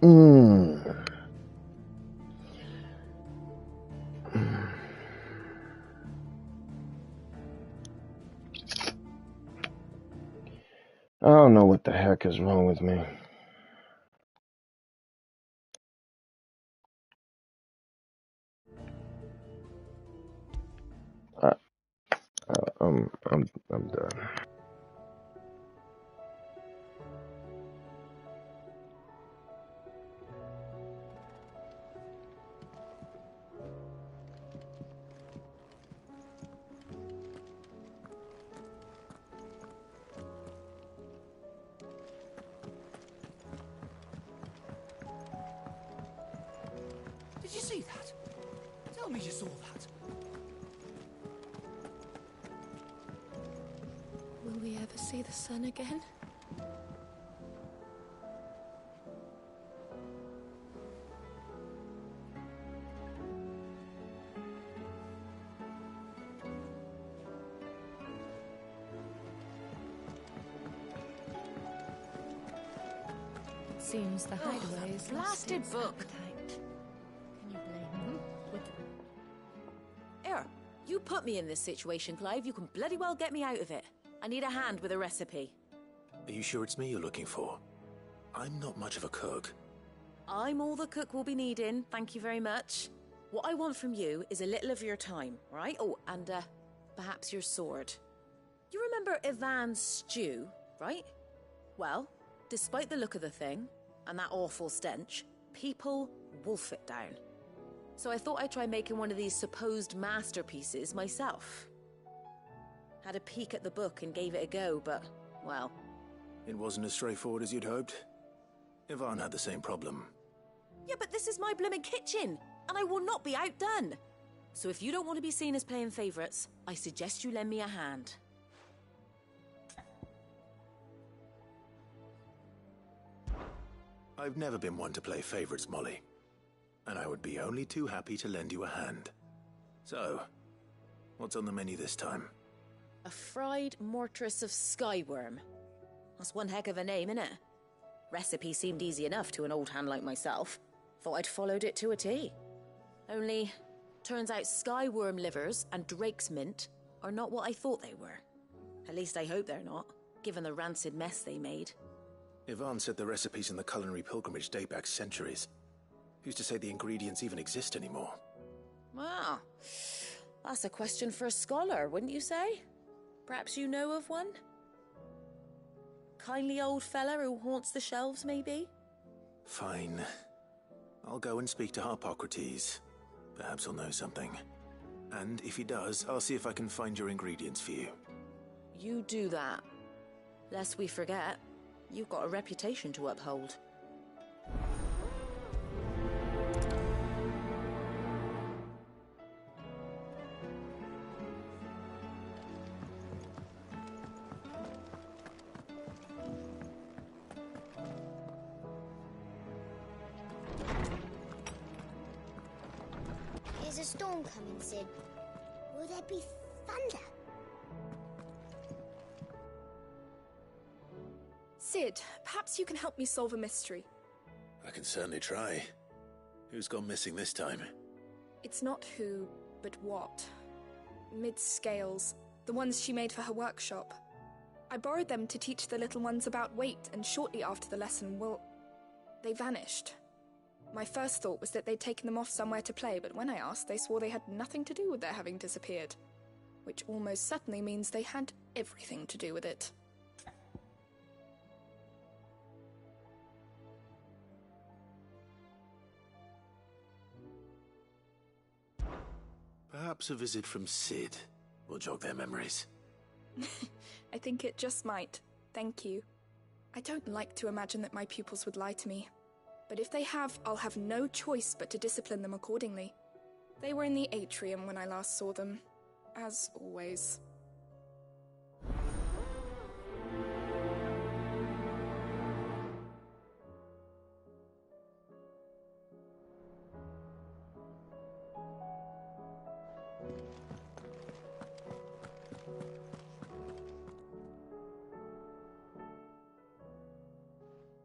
Mm. I don't know what the heck is wrong with me. I'm done. Did you see that? Tell me you saw that. Will we ever see the sun again? Seems the hideaway is blasted book. Appetite. Can you blame them? Here, you put me in this situation, Clive. You can bloody well get me out of it. I need a hand with a recipe. Are you sure it's me you're looking for? I'm not much of a cook. I'm all the cook will be needing, thank you very much. What I want from you is a little of your time, right? Oh, and perhaps your sword. You remember Ivan's stew, right? Well, despite the look of the thing, and that awful stench, people wolf it down. So I thought I'd try making one of these supposed masterpieces myself. Had a peek at the book and gave it a go, but, well... It wasn't as straightforward as you'd hoped. Ivan had the same problem. Yeah, but this is my blimmin' kitchen, and I will not be outdone. So if you don't want to be seen as playing favourites, I suggest you lend me a hand. I've never been one to play favorites, Molly. And I would be only too happy to lend you a hand. So, what's on the menu this time? A fried mortress of skyworm. That's one heck of a name, innit? Recipe seemed easy enough to an old hand like myself. Thought I'd followed it to a T. Only, turns out skyworm livers and drake's mint are not what I thought they were. At least I hope they're not, given the rancid mess they made. Ivan said the recipes in the culinary pilgrimage date back centuries. Who's to say the ingredients even exist anymore? Well, that's a question for a scholar, wouldn't you say? Perhaps you know of one? Kindly old fella who haunts the shelves, maybe? Fine. I'll go and speak to Harpocrates. Perhaps he'll know something. And if he does, I'll see if I can find your ingredients for you. You do that. Lest we forget, you've got a reputation to uphold. Is a storm coming, Sid? Will there be thunder? Sid, perhaps you can help me solve a mystery. I can certainly try. Who's gone missing this time? It's not who, but what. Mid's scales, the ones she made for her workshop. I borrowed them to teach the little ones about weight, and shortly after the lesson, well, they vanished. My first thought was that they'd taken them off somewhere to play, but when I asked, they swore they had nothing to do with their having disappeared. Which almost certainly means they had everything to do with it. Perhaps a visit from Sid will jog their memories. I think it just might. Thank you. I don't like to imagine that my pupils would lie to me. But if they have, I'll have no choice but to discipline them accordingly. They were in the atrium when I last saw them, as always.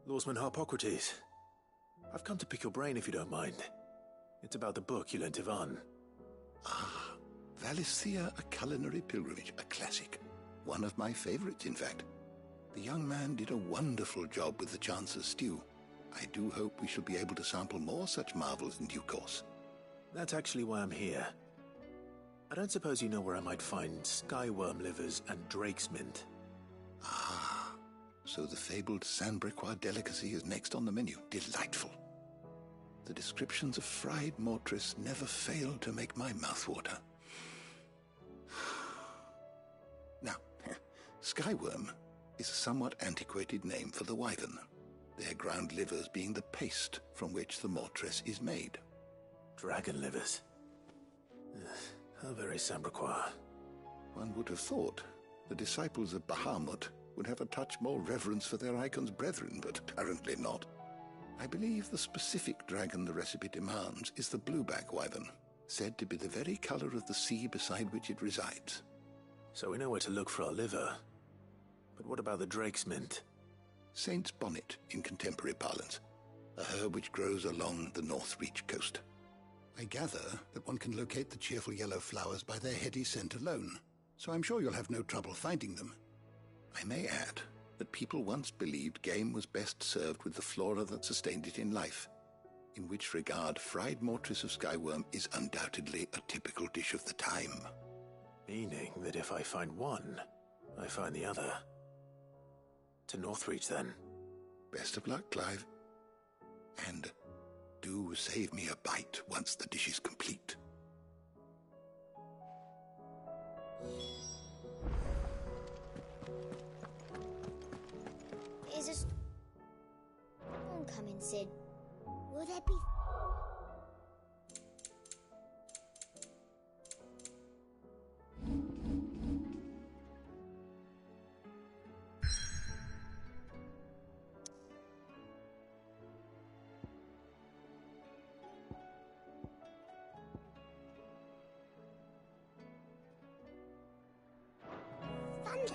Lawsman Harpocrates. I've come to pick your brain if you don't mind. It's about the book you lent Ivan. Ah, Valisthea, A Culinary Pilgrimage, a classic. One of my favorites, in fact. The young man did a wonderful job with the Chance's stew. I do hope we shall be able to sample more such marvels in due course. That's actually why I'm here. I don't suppose you know where I might find skyworm livers and drake's mint. Ah, so the fabled Sanbriquois delicacy is next on the menu. Delightful. The descriptions of fried mortris never fail to make my mouth water. Now, skyworm is a somewhat antiquated name for the wyvern, their ground livers being the paste from which the mortris is made. Dragon livers. How very Sanbriquois. One would have thought the disciples of Bahamut would have a touch more reverence for their icon's brethren, but apparently not. I believe the specific dragon the recipe demands is the blueback wyvern, said to be the very color of the sea beside which it resides. So we know where to look for our liver. But what about the drake's mint? Saint's bonnet in contemporary parlance, a herb which grows along the North Reach coast. I gather that one can locate the cheerful yellow flowers by their heady scent alone, so I'm sure you'll have no trouble finding them. I may add that people once believed game was best served with the flora that sustained it in life, in which regard fried mortris of skyworm is undoubtedly a typical dish of the time. Meaning that if I find one, I find the other. To Northreach, then. Best of luck, Clive. And do save me a bite once the dish is complete. Is a homecoming, Sid? Will there be... thunder?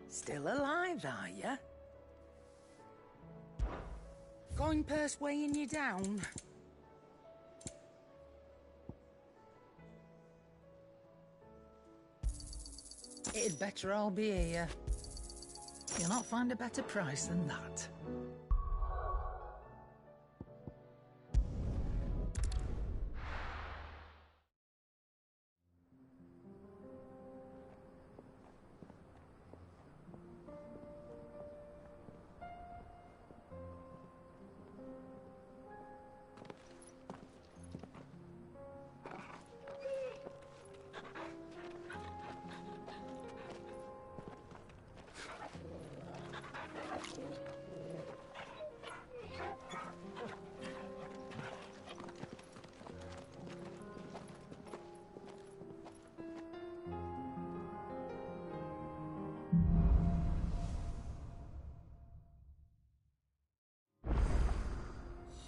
Still alive, are ya? Going purse weighing you down? It'd better all be here. You'll not find a better price than that.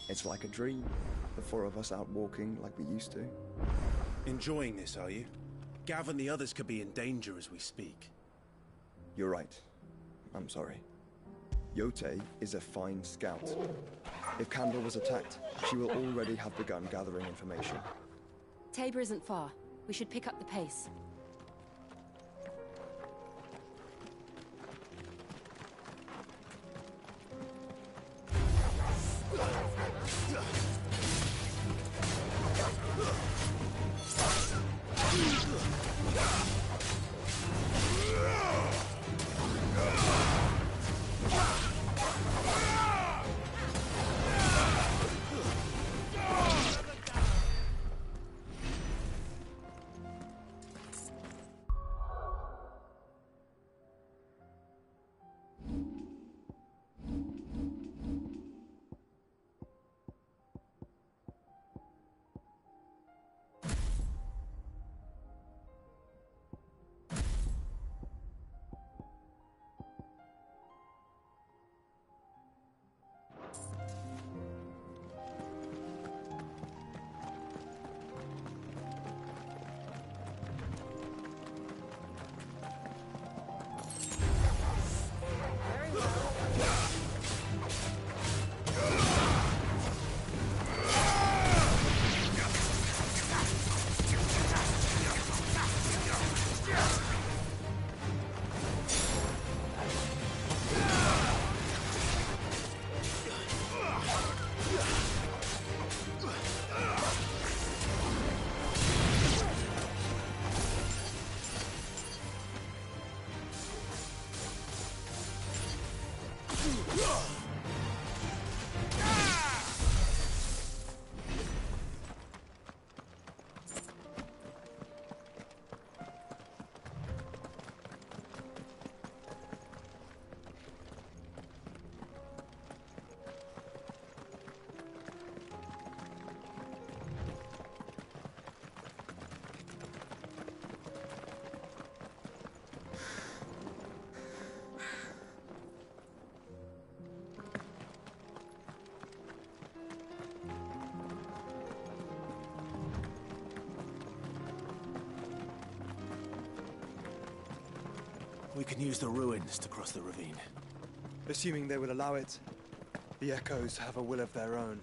It's like a dream. The four of us out walking like we used to. Enjoying this, are you? Gav and the others could be in danger as we speak. You're right. I'm sorry. Yote is a fine scout. If Kandor was attacked, she will already have begun gathering information. Tabor isn't far. We should pick up the pace. We can use the ruins to cross the ravine. Assuming they will allow it. The Echoes have a will of their own.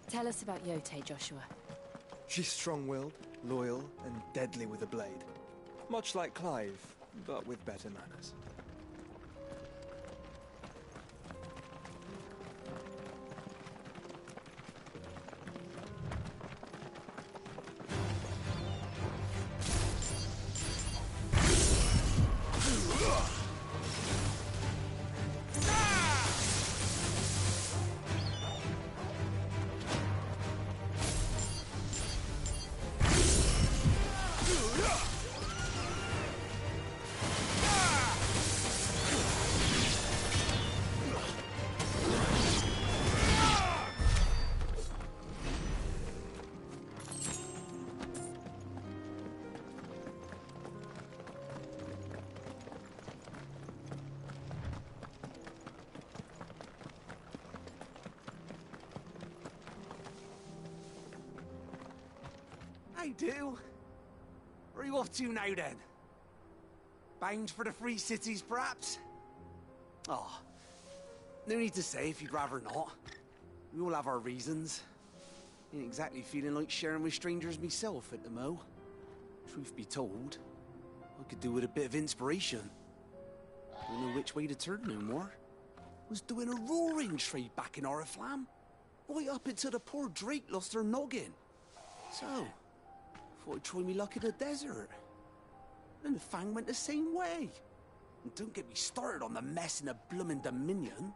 Tell us about Yote, Joshua. She's strong-willed, loyal, and deadly with a blade. Much like Clive, but with better manners. I do. Where are you off to now, then? Bound for the Free Cities, perhaps? Oh, no need to say if you'd rather not. We all have our reasons. Ain't exactly feeling like sharing with strangers myself at the mo. Truth be told, I could do with a bit of inspiration. Don't know which way to turn no more. Was doing a roaring trade back in Oriflamme. Right up until the poor Drake lost her noggin. So, thought I'd try me luck in the desert. And the Fang went the same way. And don't get me started on the mess in the bloomin' Dominion.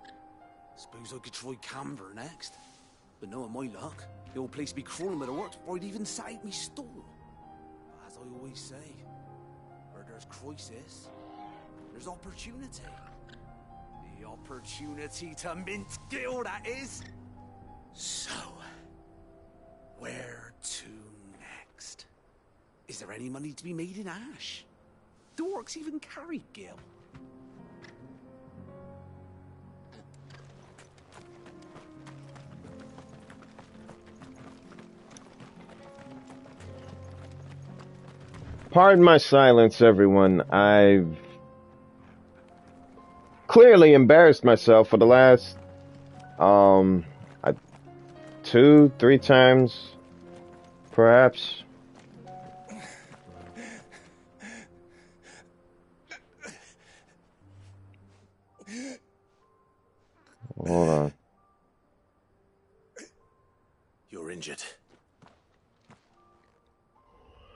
Suppose I could try Camber next. But knowing my luck, the old place be crawling with the works before I'd even sat out me stall. But as I always say, where there's crisis, there's opportunity. The opportunity to mint gil, that is. So, where to next? Is there any money to be made in Ash? Do orcs even carry gil? Pardon my silence, everyone. I've clearly embarrassed myself for the last 2-3 times, perhaps. Hold on. You're injured.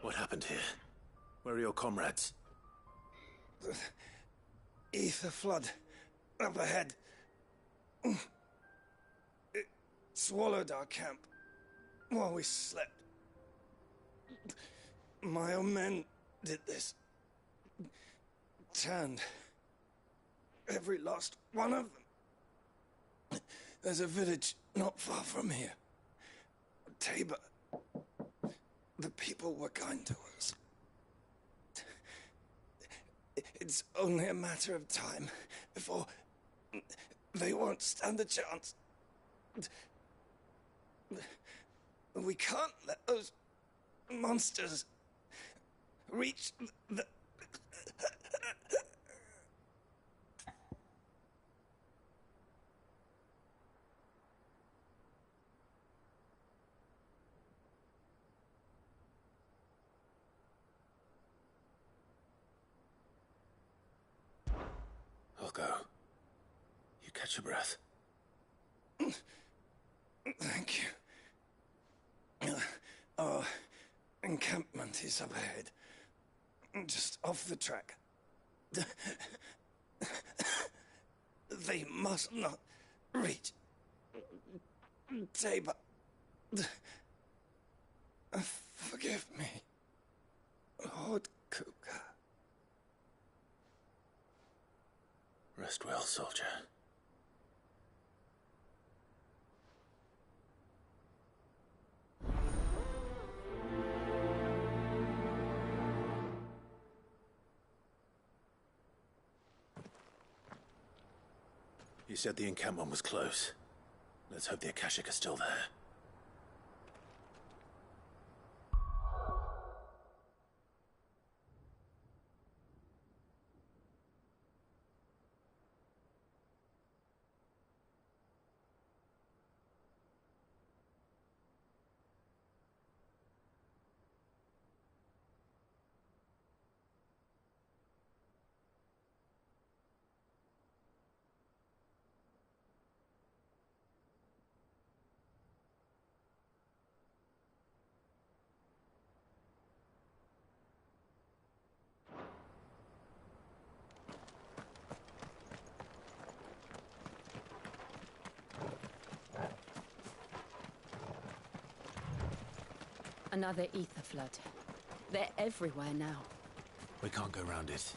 What happened here? Where are your comrades? The ether flood up ahead. It swallowed our camp while we slept. My own men did this. Turned every last one of them There's a village not far from here. Tabor. The people were kind to us. It's only a matter of time before they won't stand a chance. We can't let those monsters reach the... I'll go. You catch your breath. Thank you. Our encampment is up ahead. Just off the track. They must not reach Tabor. Forgive me, Lord Kupka. Rest well, soldier. You said the encampment was close. Let's hope the Akashic are still there. Another ether flood. They're everywhere now. We can't go round it.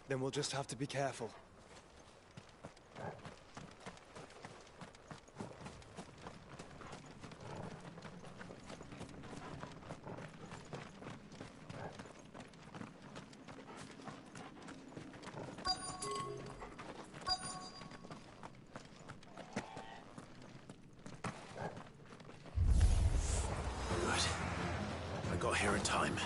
Then we'll just have to be careful. Got here in time.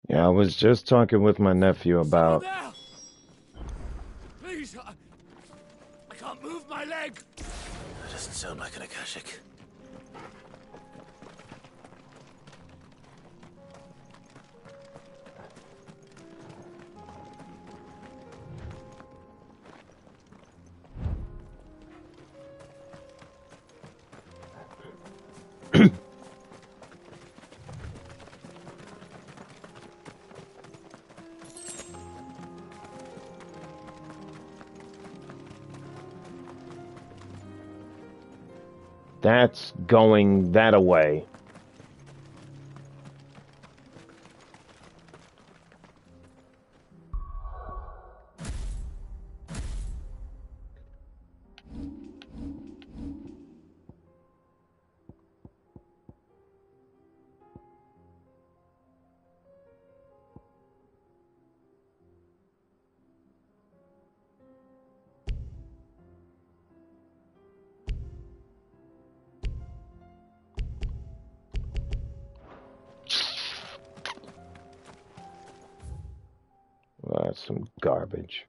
Yeah, I was just talking with my nephew about... Please, I can't move my leg. That doesn't sound like an Akashic. That's going that away. That's some garbage.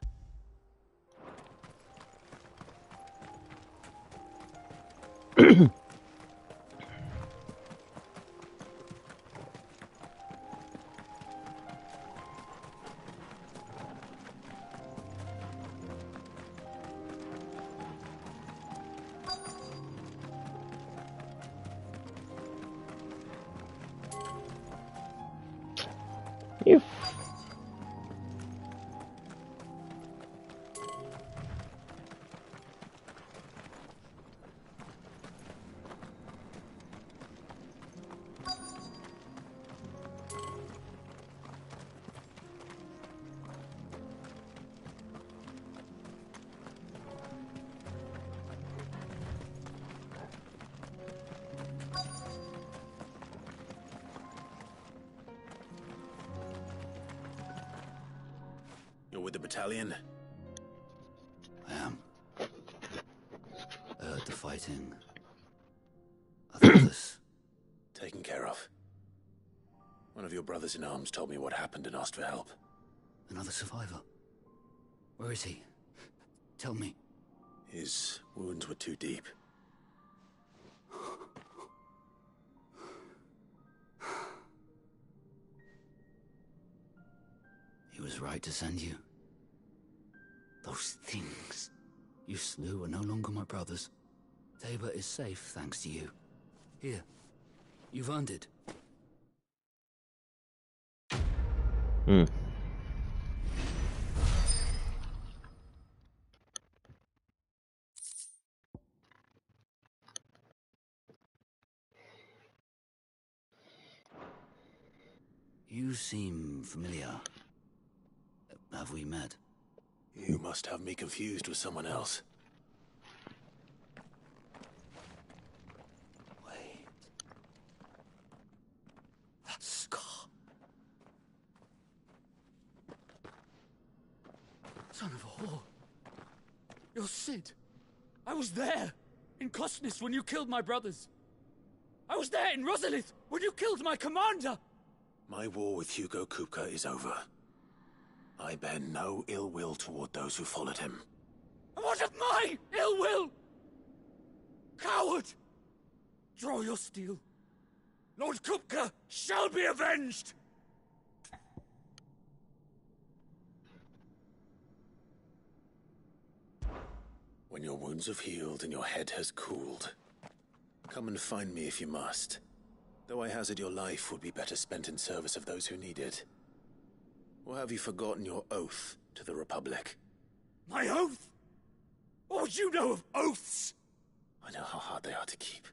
You with the battalion? I am. I heard the fighting. Are the others taken care of? One of your brothers in arms told me what happened and asked for help. Another survivor? Where is he? Tell me. His wounds were too deep. He was right to send you. Those things you slew are no longer my brothers. Tabor is safe thanks to you. Here, you've earned it. You seem familiar. Have we met? You must have me confused with someone else. Wait. That scar. Son of a whore. You're Cid. I was there, in Cosnes, when you killed my brothers. I was there in Rosalith, when you killed my commander. My war with Hugo Kupka is over. I bear no ill will toward those who followed him. What of my ill will? Coward! Draw your steel. Lord Kupka shall be avenged! When your wounds have healed and your head has cooled, come and find me if you must. Though I hazard your life would be better spent in service of those who need it. Or have you forgotten your oath to the Republic? My oath? What would you know of oaths? I know how hard they are to keep.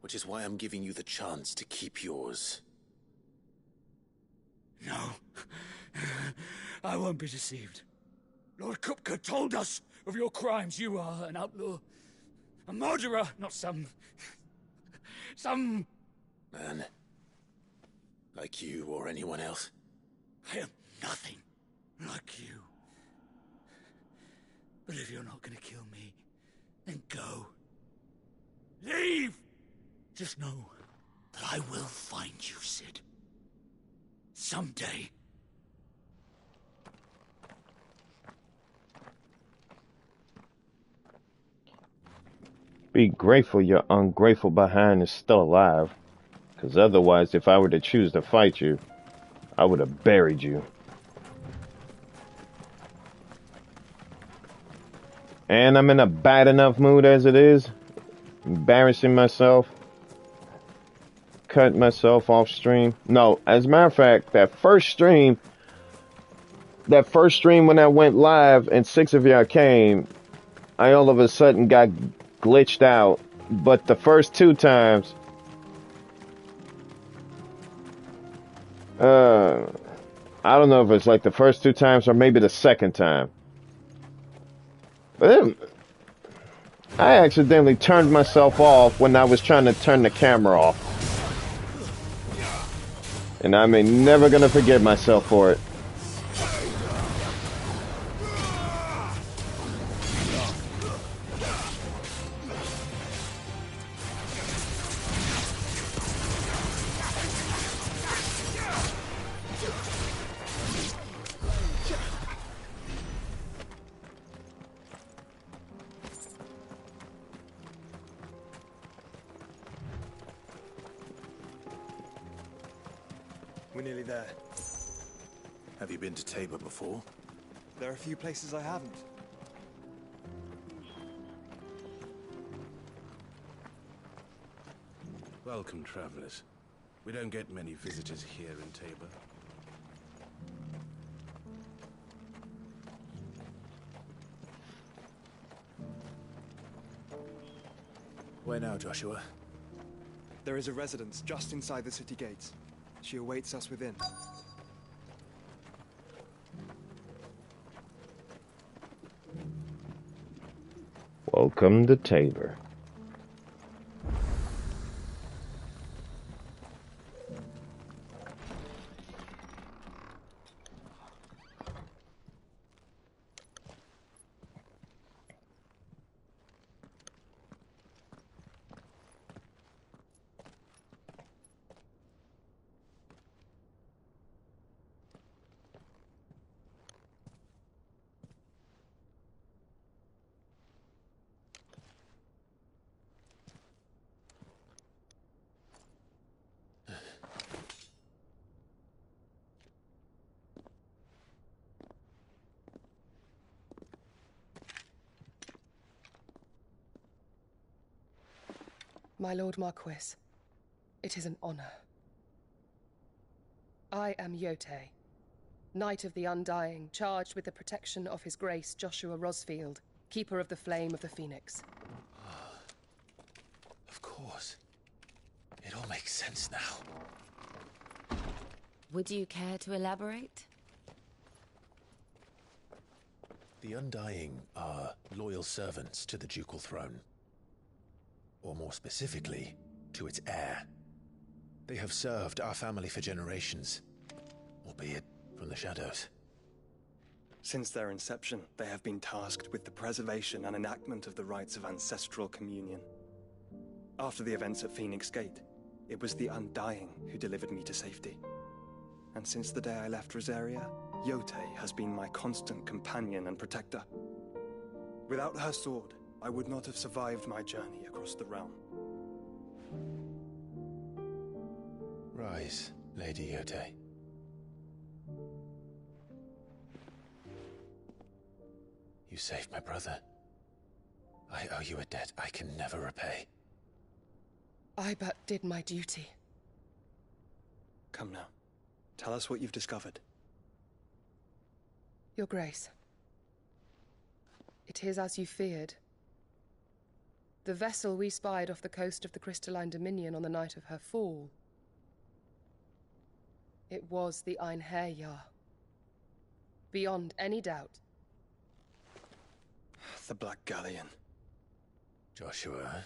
Which is why I'm giving you the chance to keep yours. No. I won't be deceived. Lord Kupka told us of your crimes. You are an outlaw. A murderer, not some man. Like you or anyone else. I am nothing like you. But if you're not gonna kill me, then go. Leave! Just know that I will find you, Cid. Someday. Be grateful your ungrateful behind is still alive. Because otherwise, if I were to choose to fight you, I would have buried you. And I'm in a bad enough mood as it is. Embarrassing myself. Cutting myself off stream. No, as a matter of fact, that first stream when I went live and 6 of y'all came, I all of a sudden got glitched out but the first two times, I don't know if it's like the first two times or maybe the second time. But then, I accidentally turned myself off when I was trying to turn the camera off. And I'm never gonna forgive myself for it. We're nearly there. Have you been to Tabor before? There are a few places I haven't. Welcome, travelers. We don't get many visitors here in Tabor. Where now, Joshua? There is a residence just inside the city gates. She awaits us within. Welcome to Tabor. My Lord Marquis, it is an honor. I am Yotei, Knight of the Undying, charged with the protection of His Grace Joshua Rosfield, Keeper of the Flame of the Phoenix. Of course. It all makes sense now. Would you care to elaborate? The Undying are loyal servants to the ducal throne. Or more specifically, to its heir. They have served our family for generations, albeit from the shadows. Since their inception, they have been tasked with the preservation and enactment of the rites of ancestral communion. After the events at Phoenix Gate, it was the Undying who delivered me to safety. And since the day I left Rosaria, Yotei has been my constant companion and protector. Without her sword, I would not have survived my journey across the realm. Rise, Lady Yotei. You saved my brother. I owe you a debt I can never repay. I but did my duty. Come now. Tell us what you've discovered. Your Grace. It is as you feared. The vessel we spied off the coast of the Crystalline Dominion on the night of her fall. It was the Einherjar. Beyond any doubt. The Black Galleon. Joshua,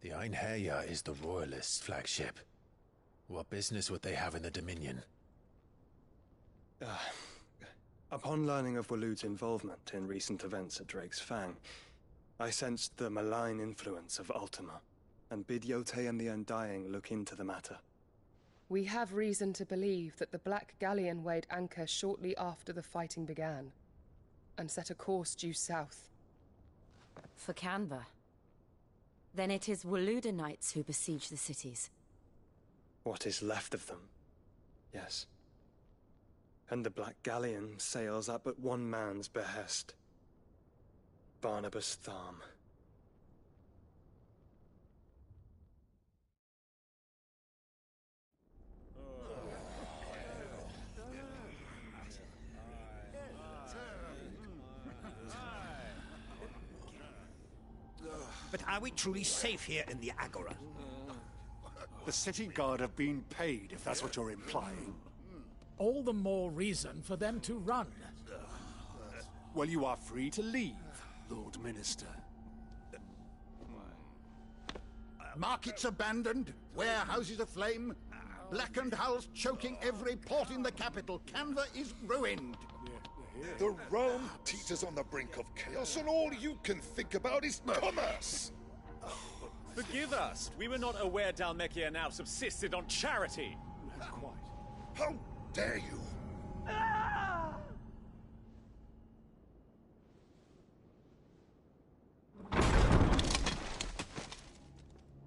the Einherjar is the Royalists' flagship. What business would they have in the Dominion? Upon learning of Waloed's involvement in recent events at Drake's Fang, I sensed the malign influence of Ultima, and bid Yotei and the Undying look into the matter. We have reason to believe that the Black Galleon weighed anchor shortly after the fighting began, and set a course due south. For Canva. Then it is Waloeda Knights who besiege the cities. What is left of them, yes. And the Black Galleon sails at but one man's behest. Barnabas Tharm. But are we truly safe here in the Agora? The city guard have been paid, if that's what you're implying. All the more reason for them to run. Well, you are free to leave, Lord Minister. Markets abandoned, warehouses aflame, blackened hulls choking every port in the capital. Canva is ruined. The realm teeters on the brink of chaos, and all you can think about is commerce! Forgive us. We were not aware Dhalmekia now subsisted on charity. How dare you!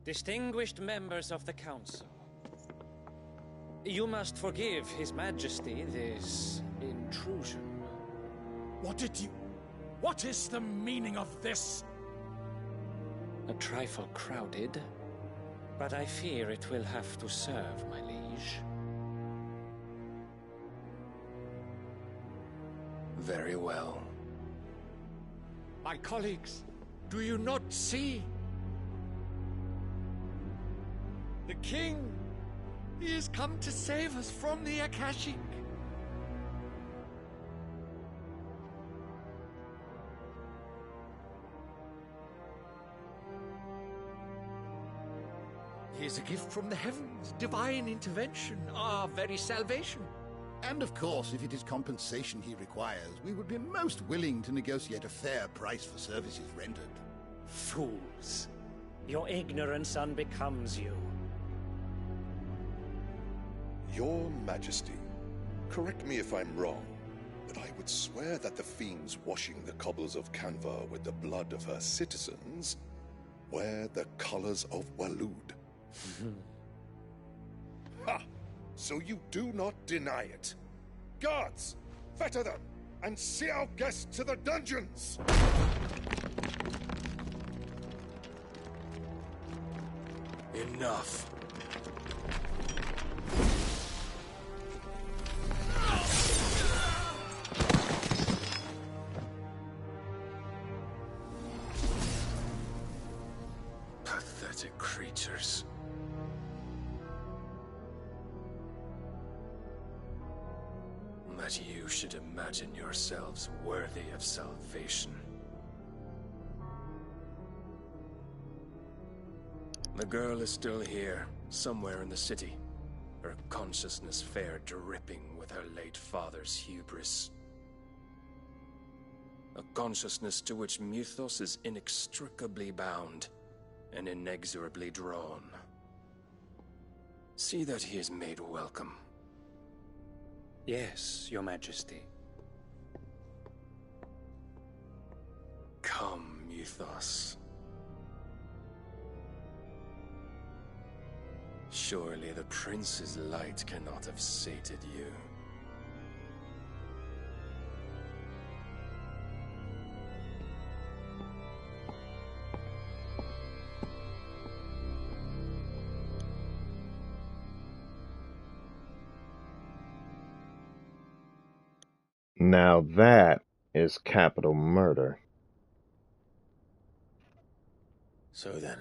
Distinguished members of the Council, you must forgive His Majesty this intrusion. What is the meaning of this? A trifle crowded, but I fear it will have to serve, my liege. Very well. My colleagues, do you not see? The king! He has come to save us from the Akashic! He is a gift from the heavens, divine intervention, our very salvation. And of course, if it is compensation he requires, we would be most willing to negotiate a fair price for services rendered. Fools! Your ignorance unbecomes you. Your Majesty, correct me if I'm wrong, but I would swear that the fiends washing the cobbles of Canva with the blood of her citizens wear the colors of Waloed. Ha! So you do not deny it. Guards, fetter them, and see our guests to the dungeons! Enough. Pathetic creatures. That you should imagine yourselves worthy of salvation. The girl is still here, somewhere in the city, her consciousness fair dripping with her late father's hubris. A consciousness to which Mythos is inextricably bound and inexorably drawn. See that he is made welcome. Yes, Your Majesty. Come, Mythos. Surely the prince's light cannot have sated you. Now that is capital murder. So then,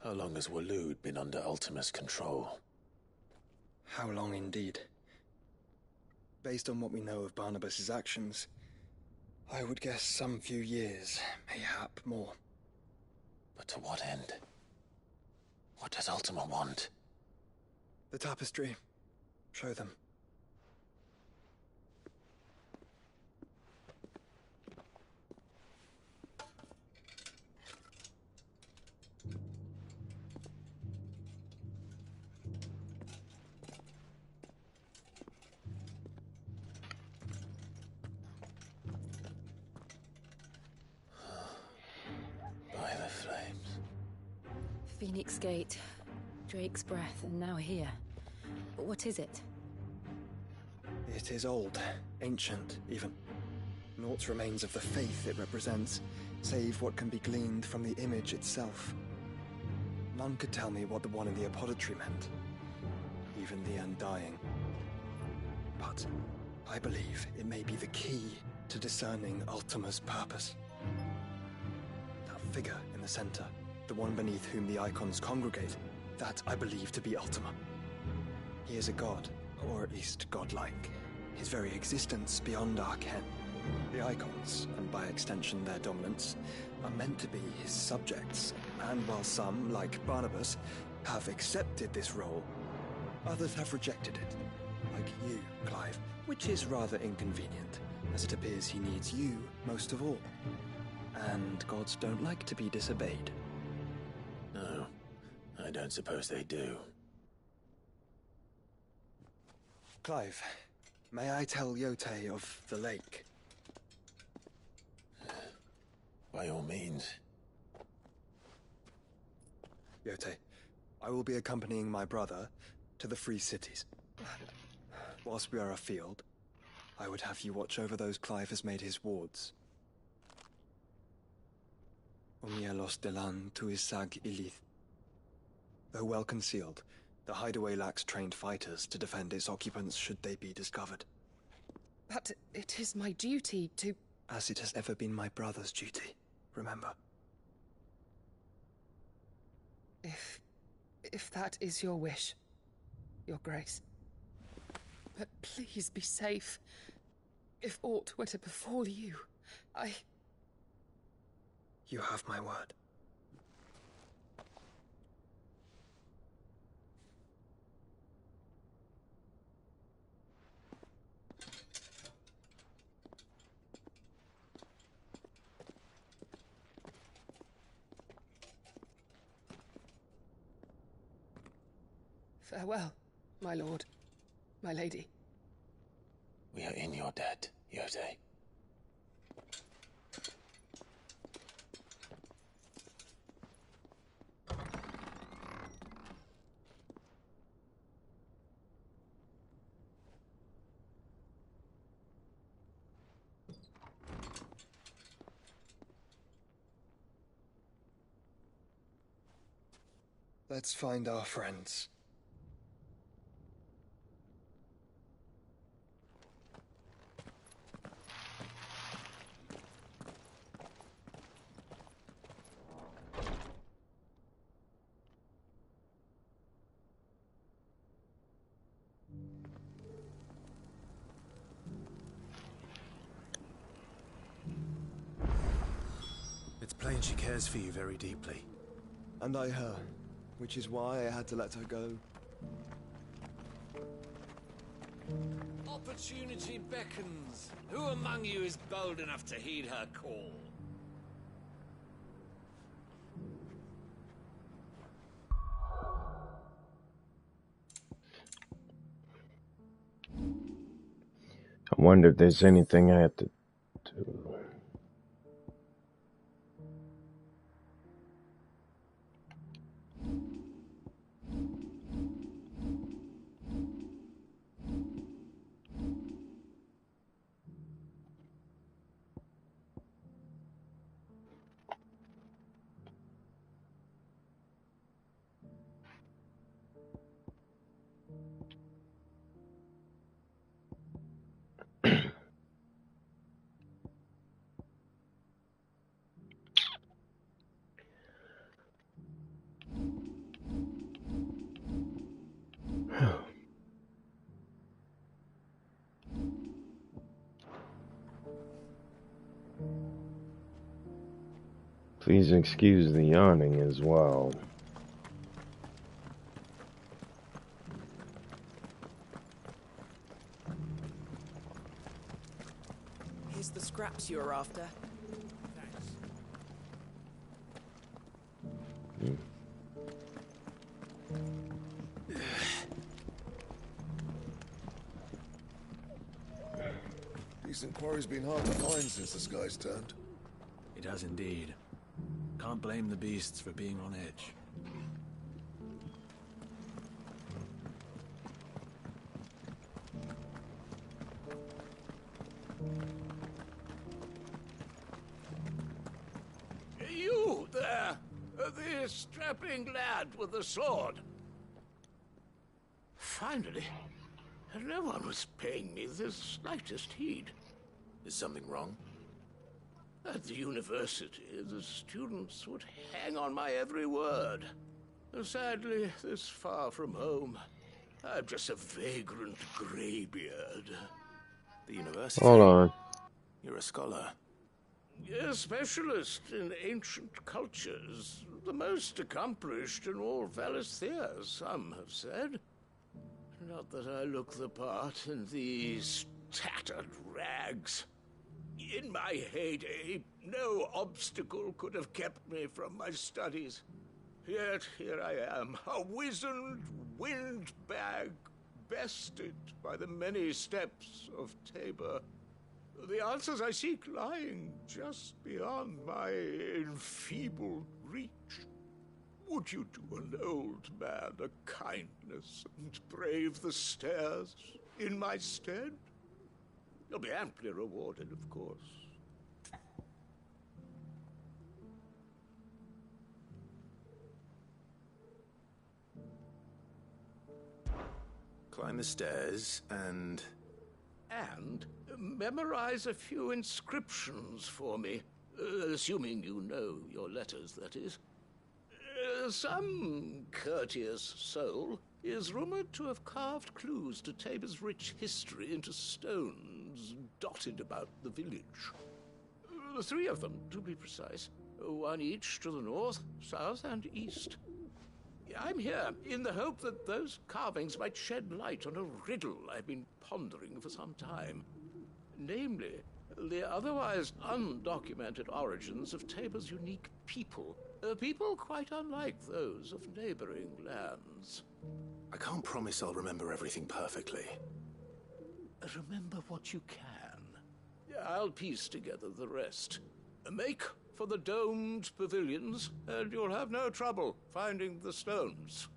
how long has Waloed been under Ultima's control? How long indeed? Based on what we know of Barnabas's actions, I would guess some few years, mayhap more. But to what end? What does Ultima want? The tapestry. Show them. By the flames. Phoenix Gate, Drake's Breath, and now here. But what is it? It is old, ancient, even. Naught remains of the faith it represents, save what can be gleaned from the image itself. None could tell me what the one in the apothecary meant, even the Undying. But I believe it may be the key to discerning Ultima's purpose. That figure in center, the one beneath whom the Icons congregate, that I believe to be Ultima. He is a god, or at least godlike, his very existence beyond our ken. The Icons, and by extension their dominants, are meant to be his subjects, and while some, like Barnabas, have accepted this role, others have rejected it, like you, Clive, which is rather inconvenient, as it appears he needs you most of all. And gods don't like to be disobeyed. No, I don't suppose they do. Clive, may I tell Yotei of the lake? By all means. Yotei, I will be accompanying my brother to the Free Cities. Whilst we are afield, I would have you watch over those Clive has made his wards. Umielos delan tuisag ilith. Though well concealed, the hideaway lacks trained fighters to defend its occupants should they be discovered. But it is my duty to... As it has ever been my brother's duty, remember. If that is your wish, Your Grace. But please be safe. If aught were to befall you, You have my word. Farewell, my lord, my lady. We are in your debt, Yotei. Let's find our friends. It's plain she cares for you very deeply. And I her, which is why I had to let her go. Opportunity beckons. Who among you is bold enough to heed her call? I wonder if there's anything I have to do. Please excuse the yawning as well. Here's the scraps you're after. Decent quarry's been hard to find since the sky's turned. It has indeed. Can't blame the beasts for being on edge. You there, the strapping lad with the sword. Finally, no one was paying me the slightest heed. Is something wrong? At the university, the students would hang on my every word. Sadly, this far from home, I'm just a vagrant greybeard. The university? Hold on. You're a scholar. A specialist in ancient cultures. The most accomplished in all Valisthea, some have said. Not that I look the part in these tattered rags. In my heyday, no obstacle could have kept me from my studies. Yet here I am, a wizened windbag, bested by the many steps of Tabor. The answers I seek lying just beyond my enfeebled reach. Would you do an old man a kindness and brave the stairs in my stead? You'll be amply rewarded, of course. Climb the stairs and memorize a few inscriptions for me, assuming you know your letters, that is. Some courteous soul is rumored to have carved clues to Tabor's rich history into stones dotted about the village. 3 of them, to be precise. 1 each to the north, south, and east. I'm here in the hope that those carvings might shed light on a riddle I've been pondering for some time. Namely, the otherwise undocumented origins of Tabor's unique people. People quite unlike those of neighboring lands. I can't promise I'll remember everything perfectly. Remember what you can. I'll piece together the rest. Make for the domed pavilions, and you'll have no trouble finding the stones.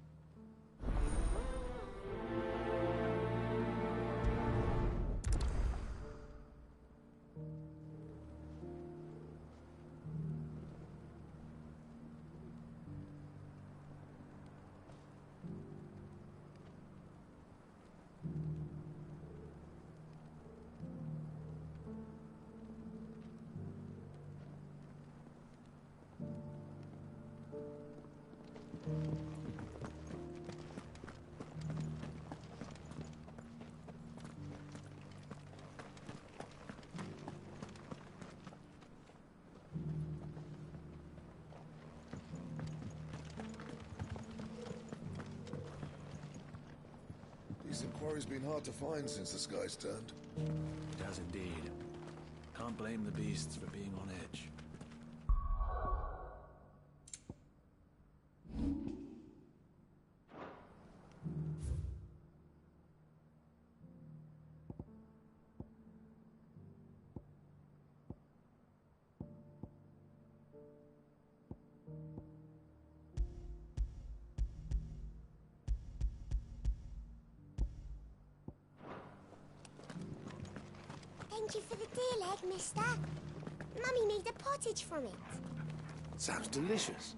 These inquiries been hard to find since the sky's turned. It has indeed. Can't blame the beasts for being on edge. Thank you for the deer leg, mister. Mummy made a pottage from it. Sounds delicious.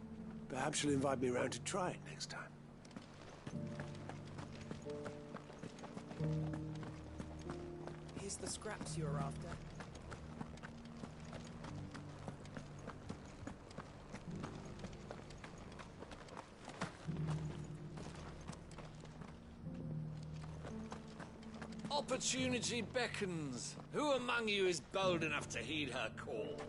Perhaps she'll invite me around to try it next time. Here's the scraps you're after. Opportunity beckons. Who among you is bold enough to heed her call?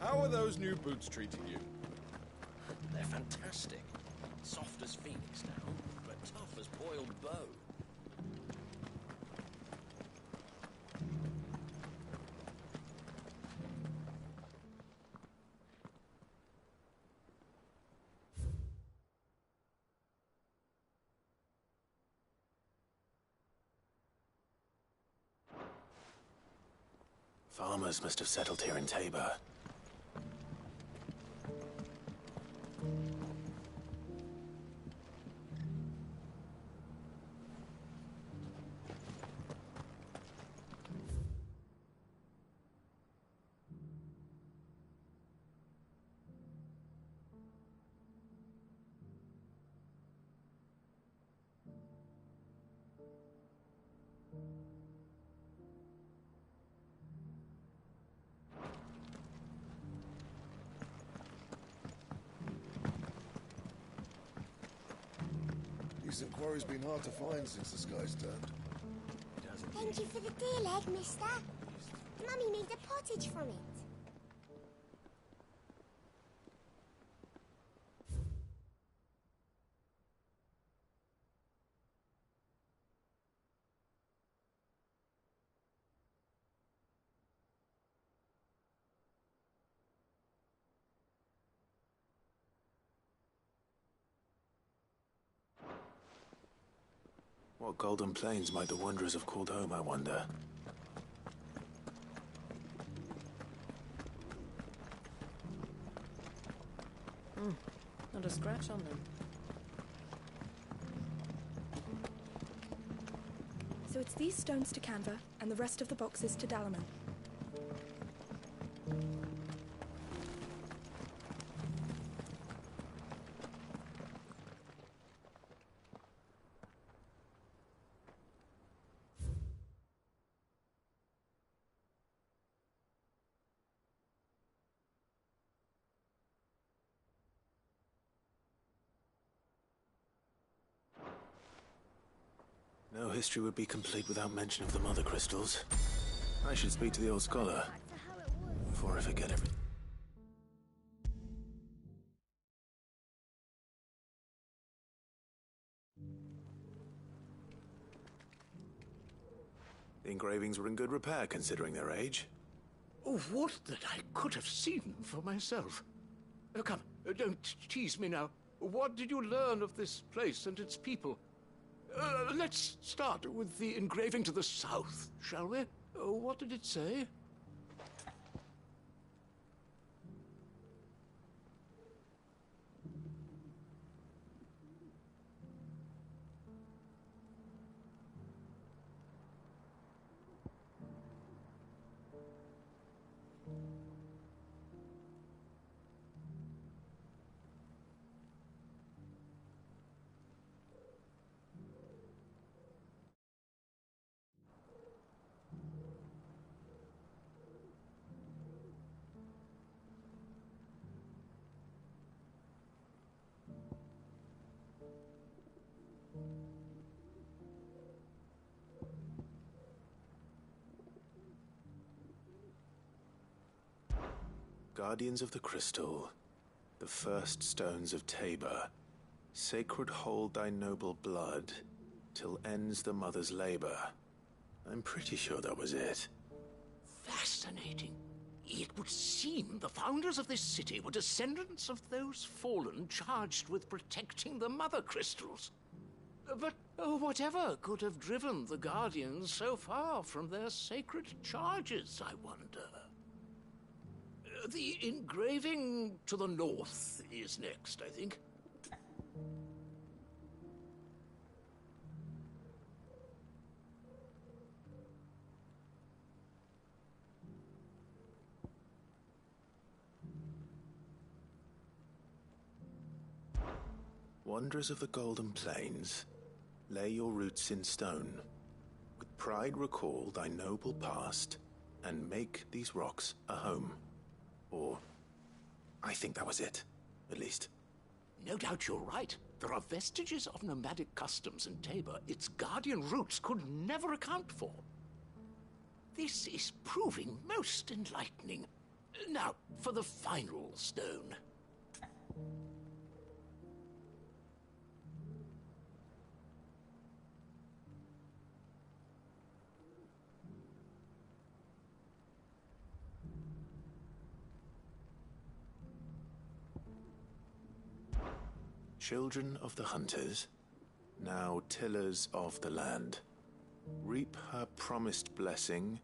How are those new boots treating you? They're fantastic. Soft as phoenix down, but tough as boiled bow. Farmers must have settled here in Tabor. Decent quarry's been hard to find since the sky's turned. Thank you for the deer leg, mister. Mummy made a pottage from it. What golden plains might the Wanderers have called home, I wonder? Not a scratch on them. So it's these stones to Canva, and the rest of the boxes to Dalaman. No history would be complete without mention of the Mother Crystals. I should speak to the old scholar before I forget everything. The engravings were in good repair considering their age. Oh, what that I could have seen for myself. Oh, come, don't tease me now. What did you learn of this place and its people? Let's start with the engraving to the south, shall we? What did it say? Guardians of the Crystal, the first stones of Tabor, sacred hold thy noble blood, till ends the mother's labor. I'm pretty sure that was it. Fascinating. It would seem the founders of this city were descendants of those fallen charged with protecting the Mother Crystals. But whatever could have driven the Guardians so far from their sacred charges, I wonder? The engraving to the north is next, I think. Wanderers of the Golden Plains, lay your roots in stone. With pride recall thy noble past, and make these rocks a home. Or, I think that was it, at least. No doubt you're right. There are vestiges of nomadic customs in Tabor its guardian roots could never account for. This is proving most enlightening. Now, for the final stone. Children of the hunters, now tillers of the land, reap her promised blessing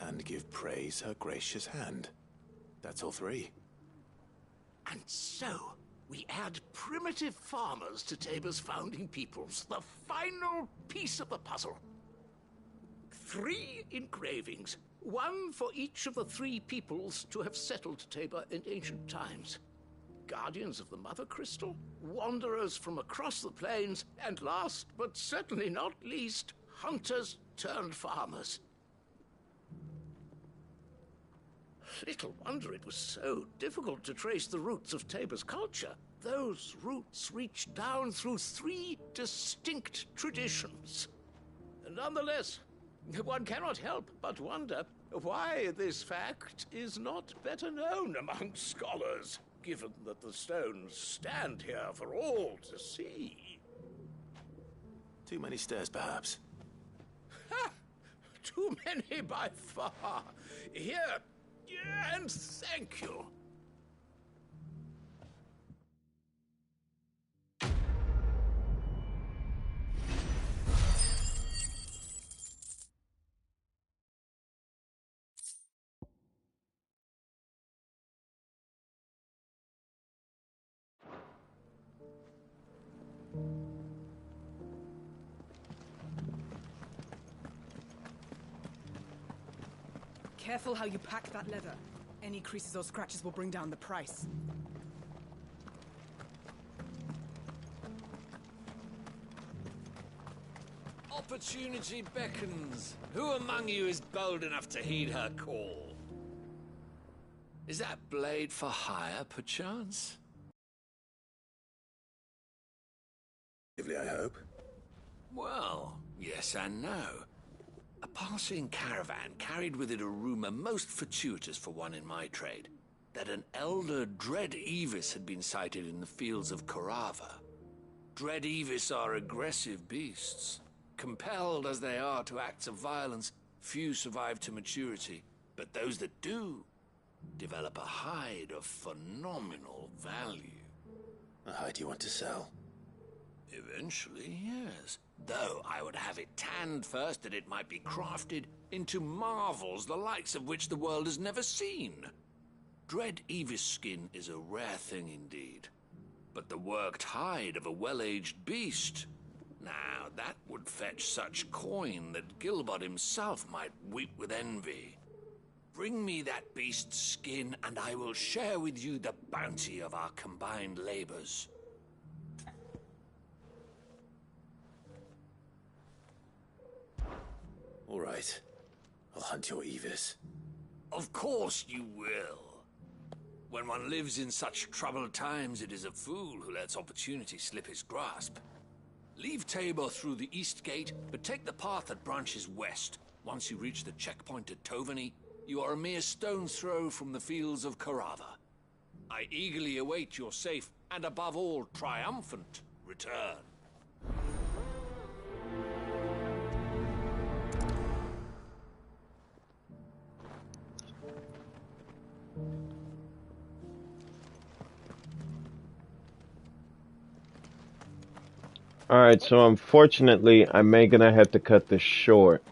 and give praise her gracious hand. That's all three. And so, we add primitive farmers to Tabor's founding peoples, the final piece of the puzzle. 3 engravings, 1 for each of the 3 peoples to have settled Tabor in ancient times. Guardians of the Mother Crystal, wanderers from across the plains, and last but certainly not least, hunters turned farmers. Little wonder it was so difficult to trace the roots of Tabor's culture. Those roots reach down through 3 distinct traditions. Nonetheless, one cannot help but wonder why this fact is not better known among scholars, given that the stones stand here for all to see. Too many stairs, perhaps. Ha! Too many by far. Here, and thank you. Careful how you pack that leather. Any creases or scratches will bring down the price. Opportunity beckons. Who among you is bold enough to heed her call? Is that blade for hire, perchance? I hope. Well, yes and no. A passing caravan carried with it a rumor most fortuitous for one in my trade, that an elder Dread Evis had been sighted in the fields of Korava. Dread Evis are aggressive beasts. Compelled as they are to acts of violence, few survive to maturity, but those that do develop a hide of phenomenal value. A hide you want to sell? Eventually, yes. Though I would have it tanned first that it might be crafted into marvels the likes of which the world has never seen. Dread Evis skin is a rare thing indeed. But the worked hide of a well-aged beast, now that would fetch such coin that Gilbert himself might weep with envy. Bring me that beast's skin and I will share with you the bounty of our combined labors. All right. I'll hunt your Evis. Of course you will. When one lives in such troubled times, it is a fool who lets opportunity slip his grasp. Leave Tabor through the east gate, but take the path that branches west. Once you reach the checkpoint at Tovani, you are a mere stone's throw from the fields of Korava. I eagerly await your safe, and above all, triumphant return. Alright, so unfortunately, I may gonna have to cut this short.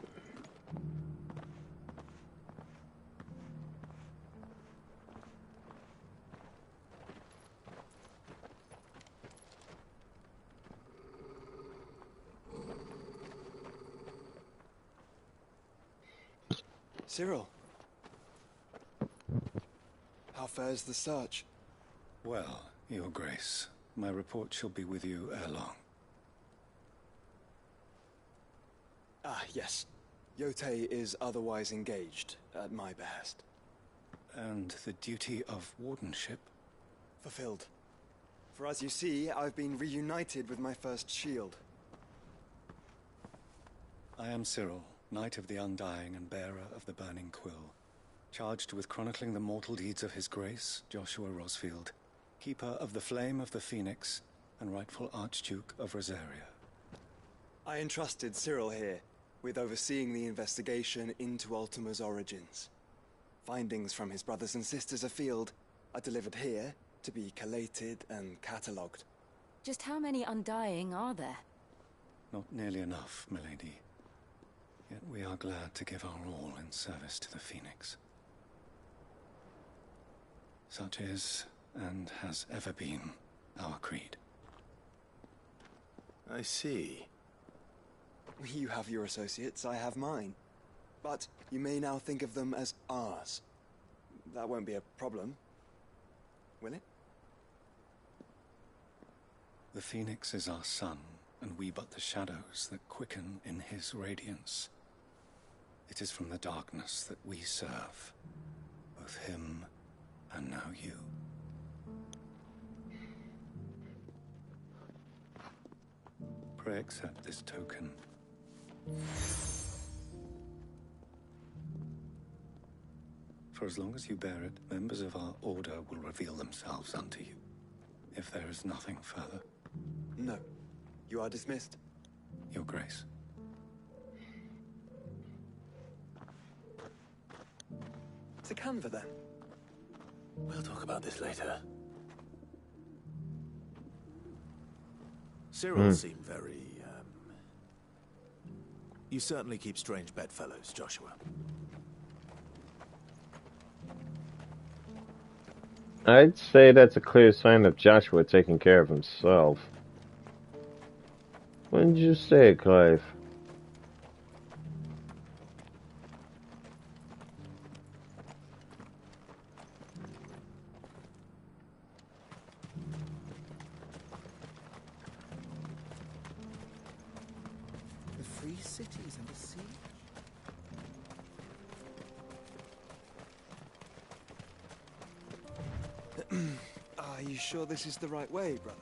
Cyril. How fares the search? Well, Your Grace, my report shall be with you ere long. Ah, yes. Yotei is otherwise engaged, at my behest. And the duty of wardenship? Fulfilled. For as you see, I've been reunited with my first shield. I am Cyril, Knight of the Undying and bearer of the Burning Quill. Charged with chronicling the mortal deeds of His Grace, Joshua Rosfield, Keeper of the Flame of the Phoenix, and rightful Archduke of Rosaria. I entrusted Cyril here with overseeing the investigation into Ultima's origins. Findings from his brothers and sisters afield are delivered here to be collated and catalogued. Just how many Undying are there? Not nearly enough, milady. Yet we are glad to give our all in service to the Phoenix. Such is, and has ever been, our creed. I see. You have your associates, I have mine. But you may now think of them as ours. That won't be a problem, will it? The Phoenix is our sun, and we but the shadows that quicken in his radiance. It is from the darkness that we serve, both him and now you. Pray accept this token. For as long as you bear it, members of our order will reveal themselves unto you. If there is nothing further. No. You are dismissed. Your Grace. To Canva, then. We'll talk about this later. Cyril seemed very, You certainly keep strange bedfellows, Joshua. I'd say that's a clear sign of Joshua taking care of himself. When did you say it, Clive? The free cities and the sea. Are you sure this is the right way, brother?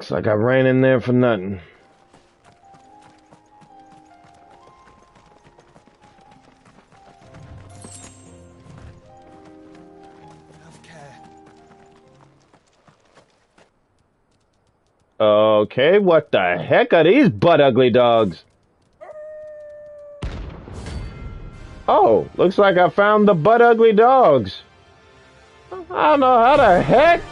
Looks like I ran in there for nothing. Have care. Okay, what the heck are these butt ugly dogs? Oh, looks like I found the butt ugly dogs. I don't know how the heck.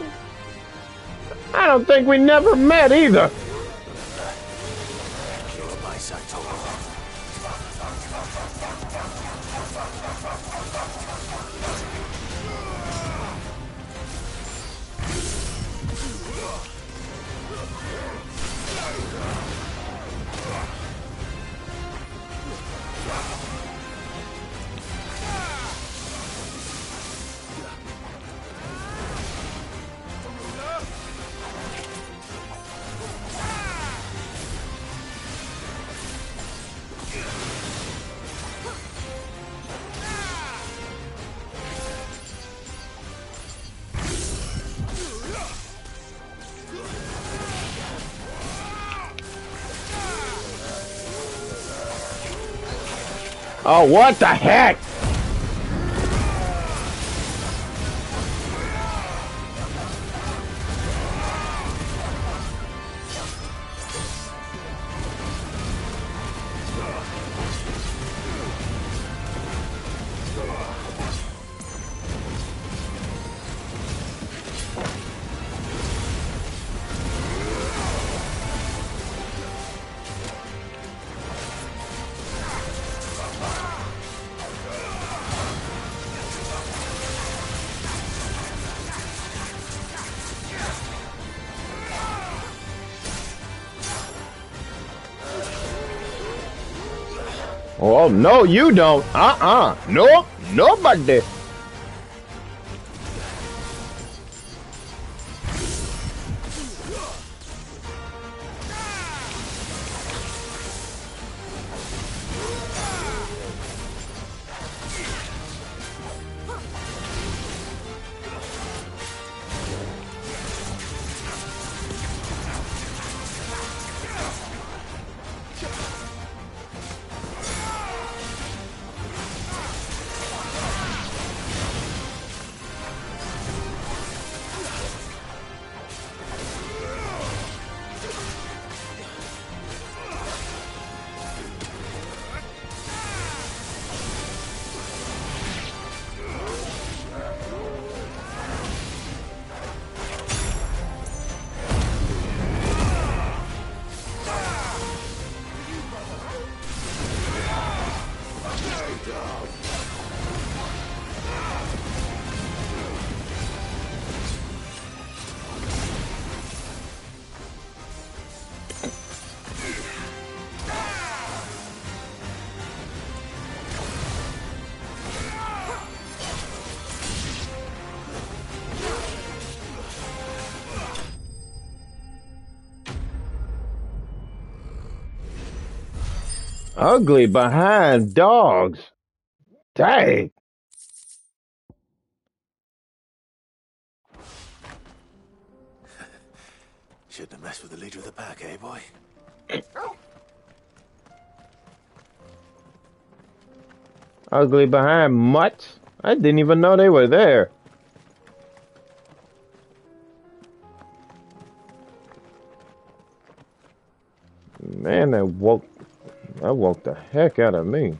I don't think we never met either. Oh, what the heck? Oh, no, you don't. No, nobody. Ugly behind dogs. Dang. Shouldn't have messed with the leader of the pack, eh, boy? Ugly behind mutts? I didn't even know they were there. Man, that woke the heck out of me.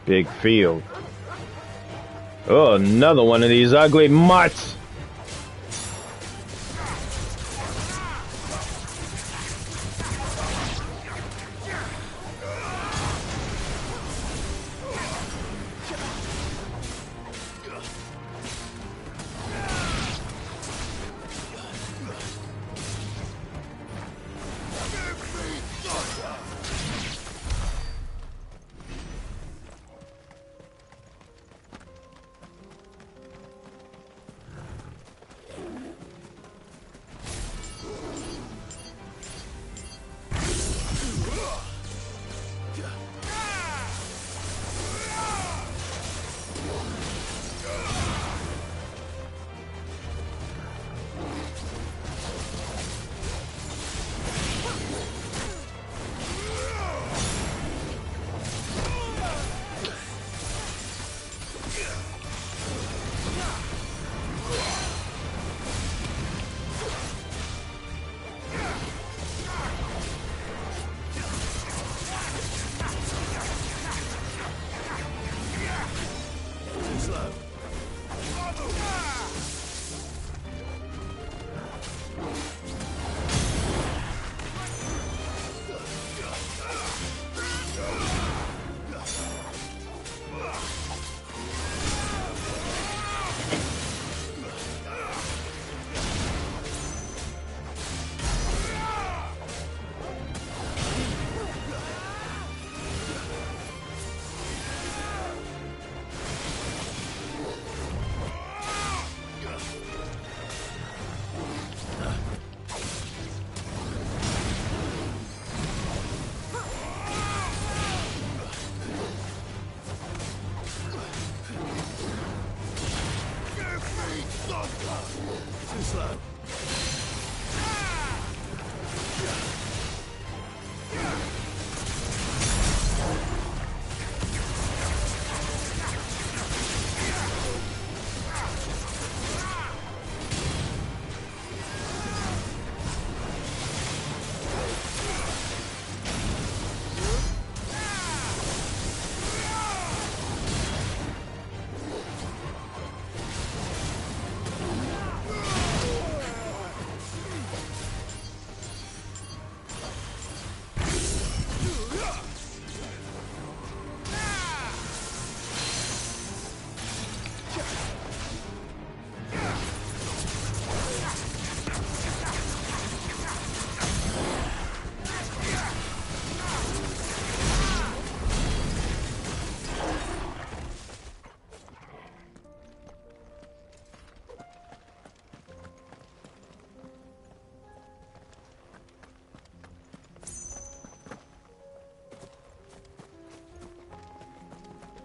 Big field. Oh, another one of these ugly mutts.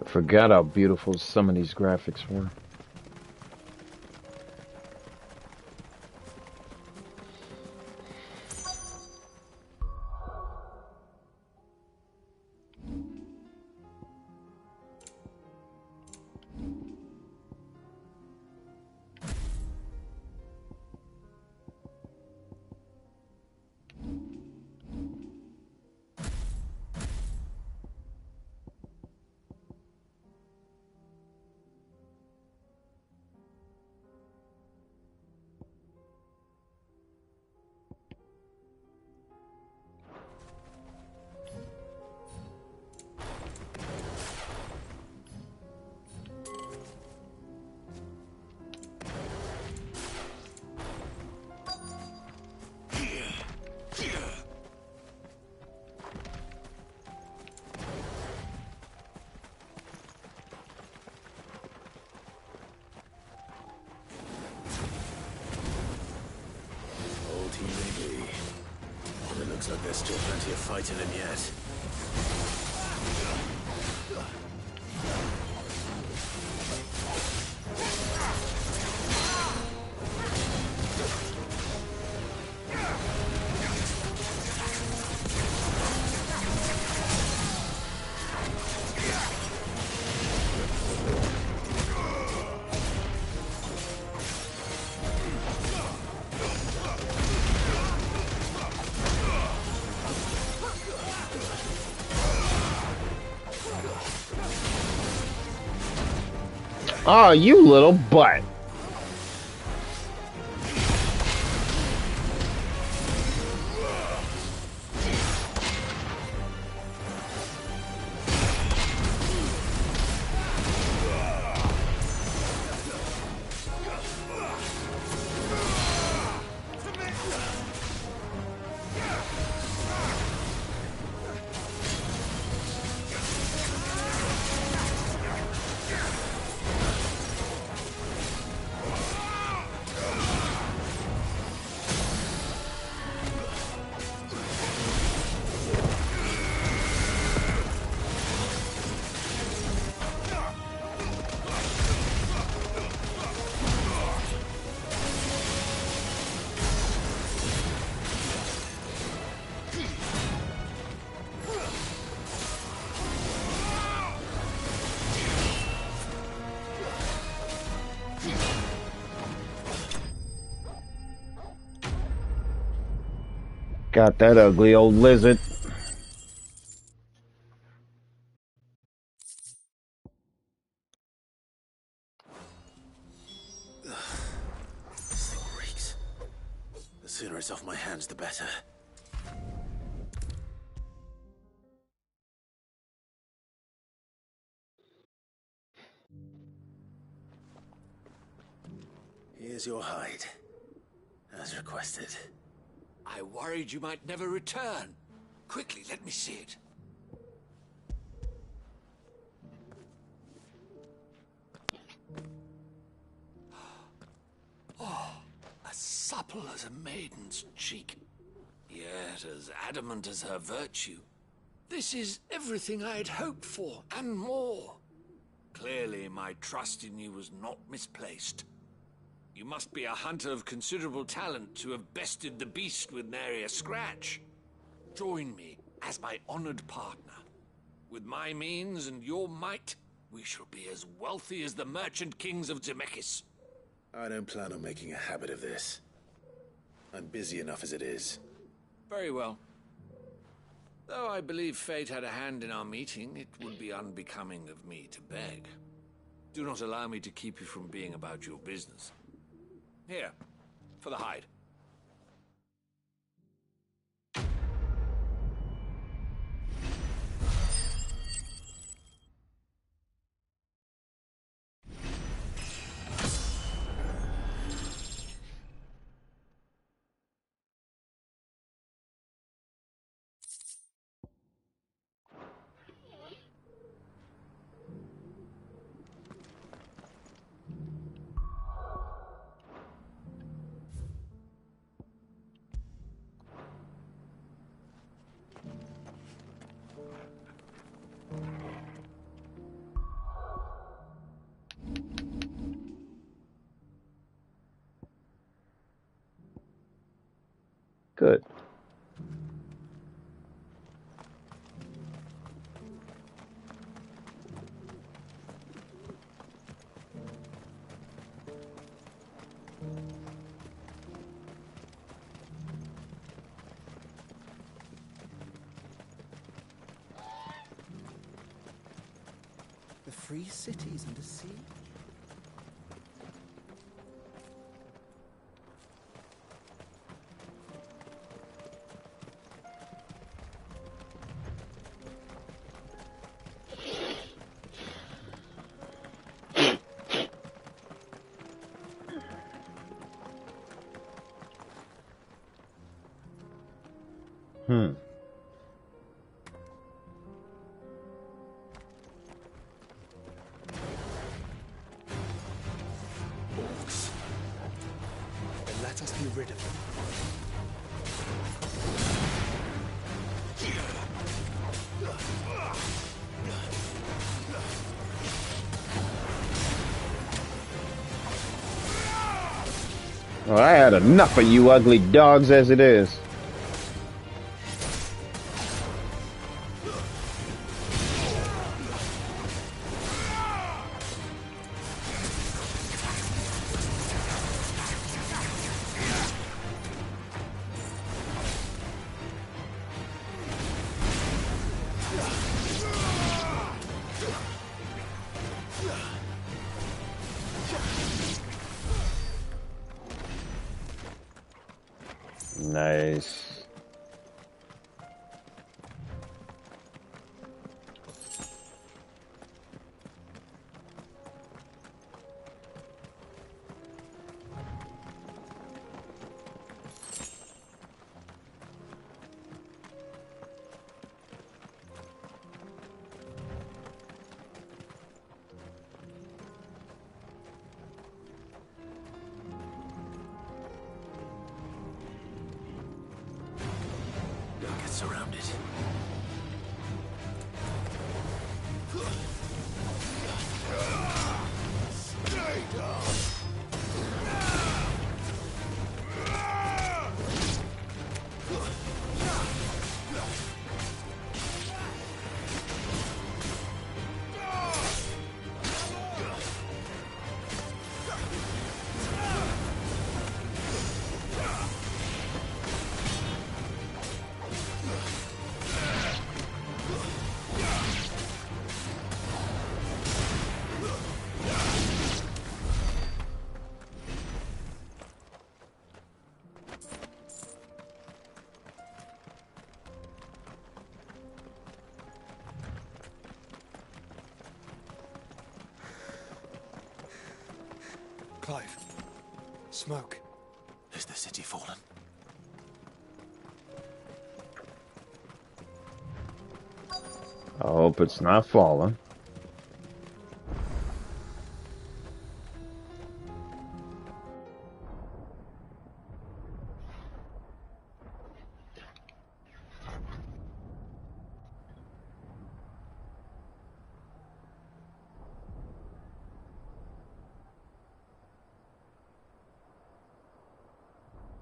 I forgot how beautiful some of these graphics were. Looks like there's still plenty of fight in him yet. Oh, you little butt. Got that ugly old lizard. This thing reeks. The sooner it's off my hands, the better. Here's your hide, as requested. I worried you might never return. Quickly, let me see it. Oh, as supple as a maiden's cheek, yet as adamant as her virtue. This is everything I had hoped for, and more. Clearly, my trust in you was not misplaced. You must be a hunter of considerable talent to have bested the beast with nary a scratch. Join me as my honored partner. With my means and your might, we shall be as wealthy as the merchant kings of Zemeckis. I don't plan on making a habit of this. I'm busy enough as it is. Very well. Though I believe fate had a hand in our meeting, it would be unbecoming of me to beg. Do not allow me to keep you from being about your business. Here, for the hide. Good. The free cities and the sea? Orcs. Then let us be rid of them. Well, I had enough of you ugly dogs as it is. Nice. Don't get surrounded. Stay down. Clive. Smoke. Is the city fallen? I hope it's not falling.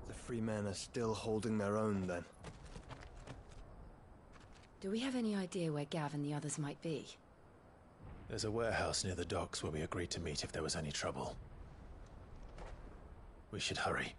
The free men are still holding their own, then. Do we have any idea where Gav and the others might be? There's a warehouse near the docks where we agreed to meet if there was any trouble. We should hurry.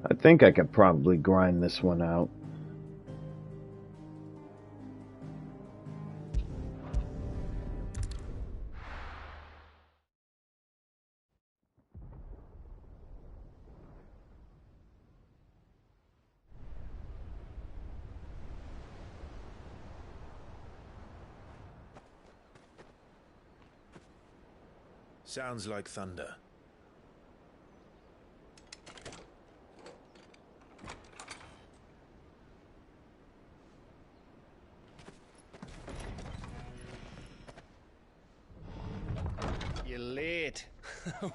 I think I could probably grind this one out. Sounds like thunder.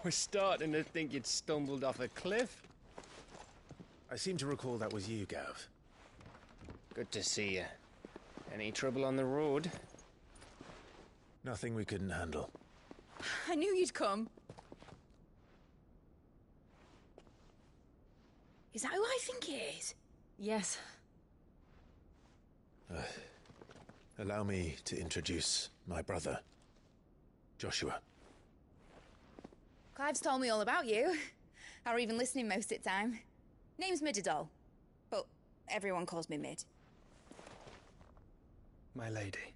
We're starting to think you'd stumbled off a cliff. I seem to recall that was you, Gav. Good to see you. Any trouble on the road? Nothing we couldn't handle. I knew you'd come. Is that who I think it is? Yes. Allow me to introduce my brother, Joshua. Clive's told me all about you. Or even listening most of the time. Name's Midadol, but everyone calls me Mid. My lady.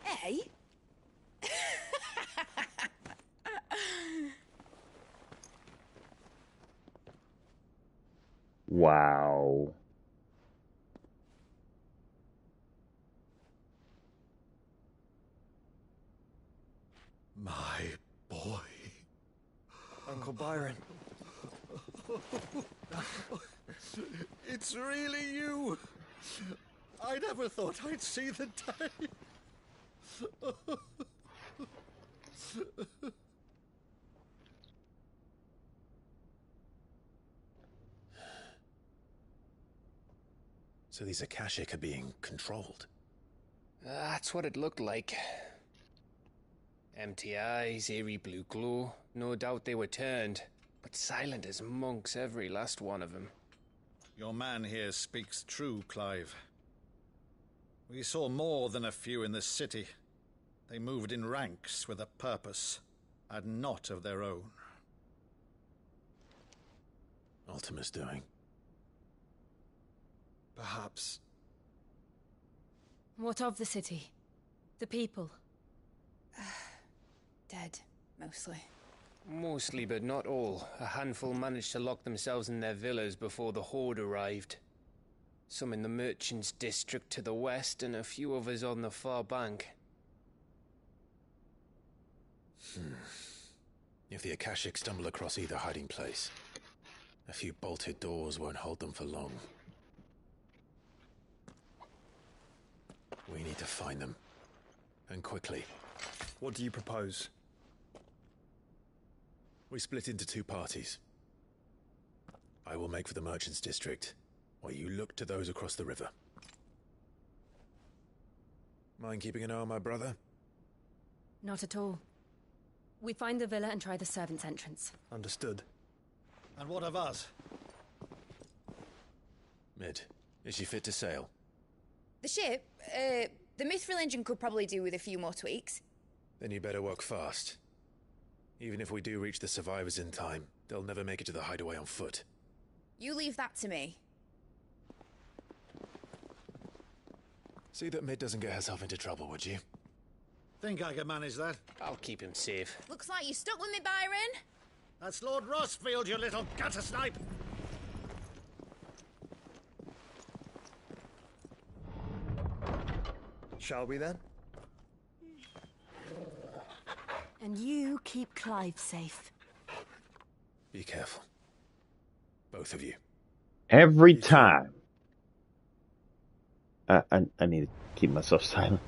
Hey? Wow. My boy. Uncle Byron. It's really you. I never thought I'd see the day. So these Akashic are being controlled. That's what it looked like. Empty eyes, eerie blue glow. No doubt they were turned, but silent as monks, every last one of them. Your man here speaks true, Clive. We saw more than a few in this city. They moved in ranks with a purpose, and not of their own. Ultima's doing. Perhaps. What of the city? The people? Dead, mostly. Mostly, but not all. A handful managed to lock themselves in their villas before the Horde arrived. Some in the Merchants' District to the west, and a few others on the far bank. If the Akashic stumble across either hiding place, a few bolted doors won't hold them for long. We need to find them. And quickly. What do you propose? We split into two parties. I will make for the Merchants' District, while you look to those across the river. Mind keeping an eye on my brother? Not at all. We find the villa and try the servants' entrance. Understood. And what of us? Mid, is she fit to sail? The ship, the Mithril engine could probably do with a few more tweaks. Then you better work fast. Even if we do reach the survivors in time, they'll never make it to the hideaway on foot. You leave that to me. See that Mid doesn't get herself into trouble, would you? Think I can manage that? I'll keep him safe. Looks like you stuck with me, Byron. That's Lord Rossfield, you little gutter snipe! Shall we then? And you keep Clive safe. Be careful. Both of you. Every time. I need to keep myself silent.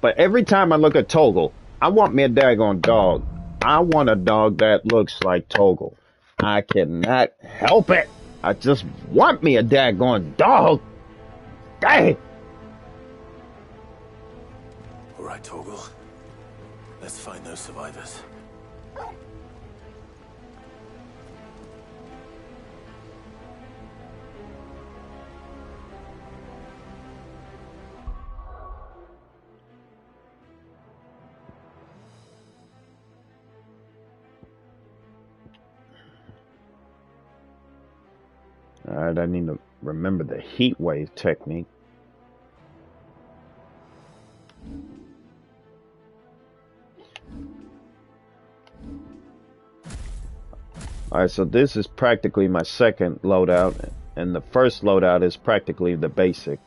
But every time I look at Toggle, I want me a daggone dog. I want a dog that looks like Toggle. I cannot help it. I just want me a daggone dog. Dang! All right, Toggle. Let's find those survivors. Alright, I need to remember the heat wave technique. Alright, so this is practically my second loadout, and the first loadout is practically the basic.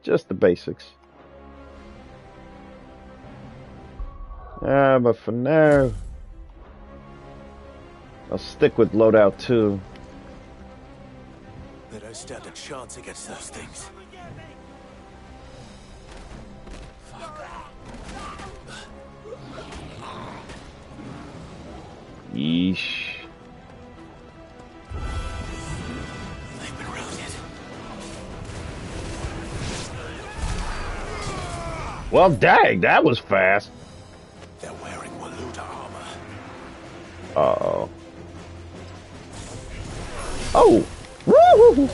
Just the basics. But for now, I'll stick with loadout 2. They don't stand a chance against those things. Yeesh. They've been routed. Well, dang, that was fast. They're wearing Waluda armor. Uh-oh. Oh! Woo!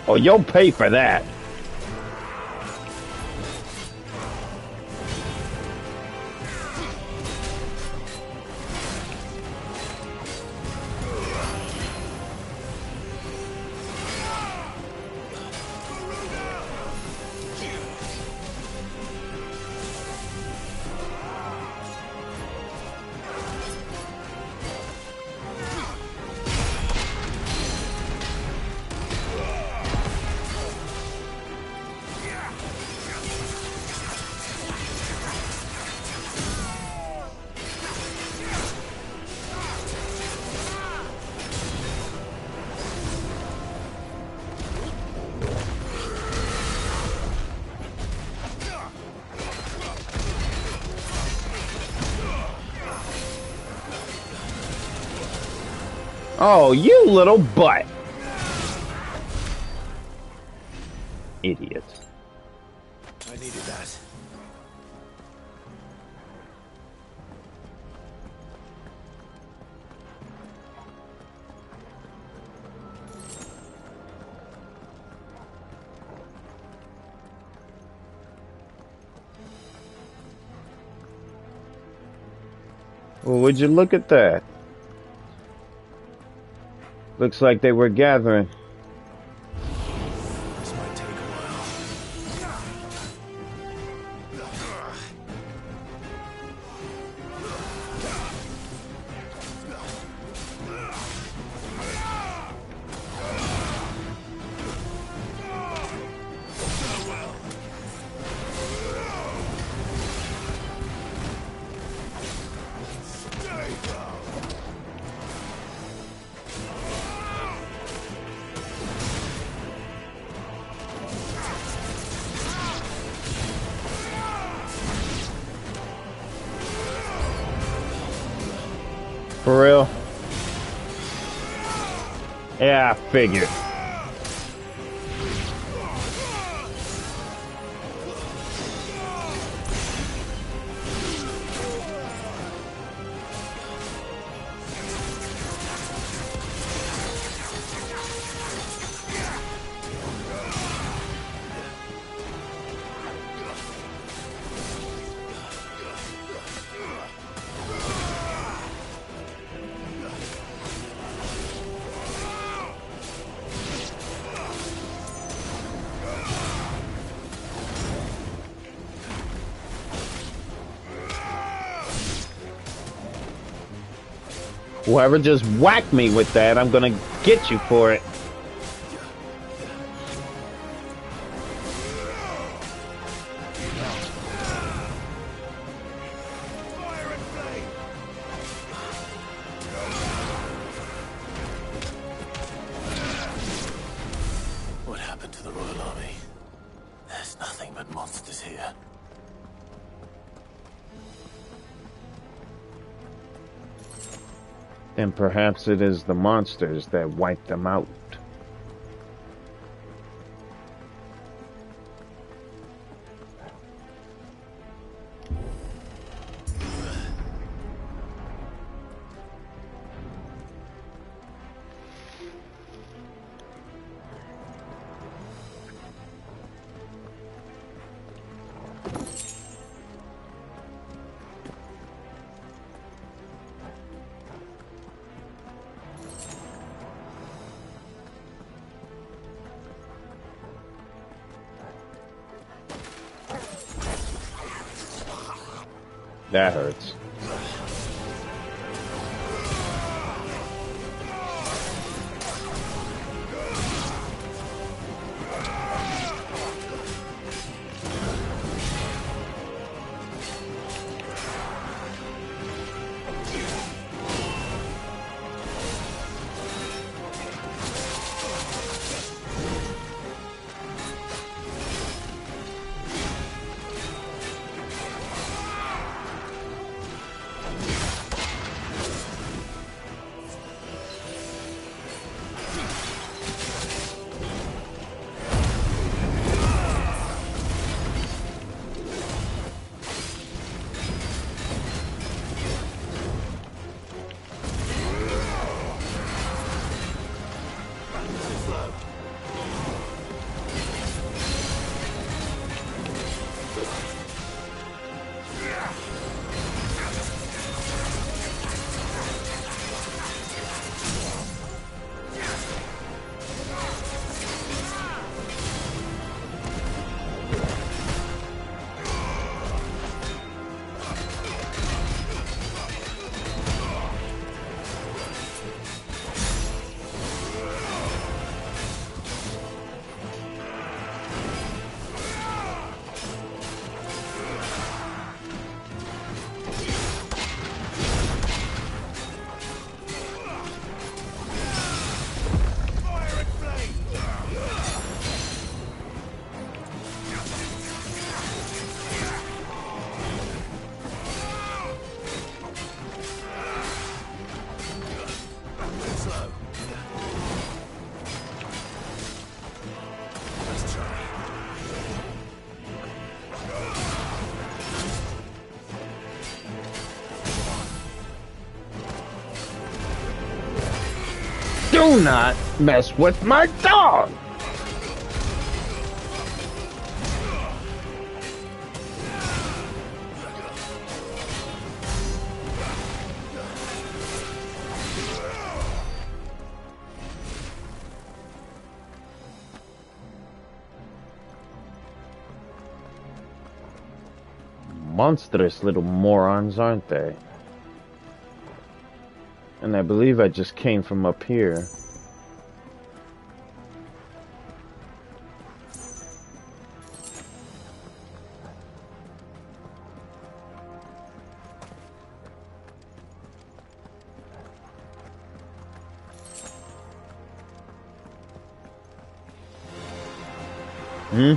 Oh, you'll pay for that. Oh, you little butt. Idiot. I needed that. Well, would you look at that? Looks like they were gathering. This might take a while. For real? Yeah, I figured. Whoever just whacked me with that, I'm gonna get you for it. What happened to the Royal Army? There's nothing but monsters here. And perhaps it is the monsters that wiped them out. That hurts. Do not mess with my dog! Monstrous little morons, aren't they? And I believe I just came from up here. Hmm?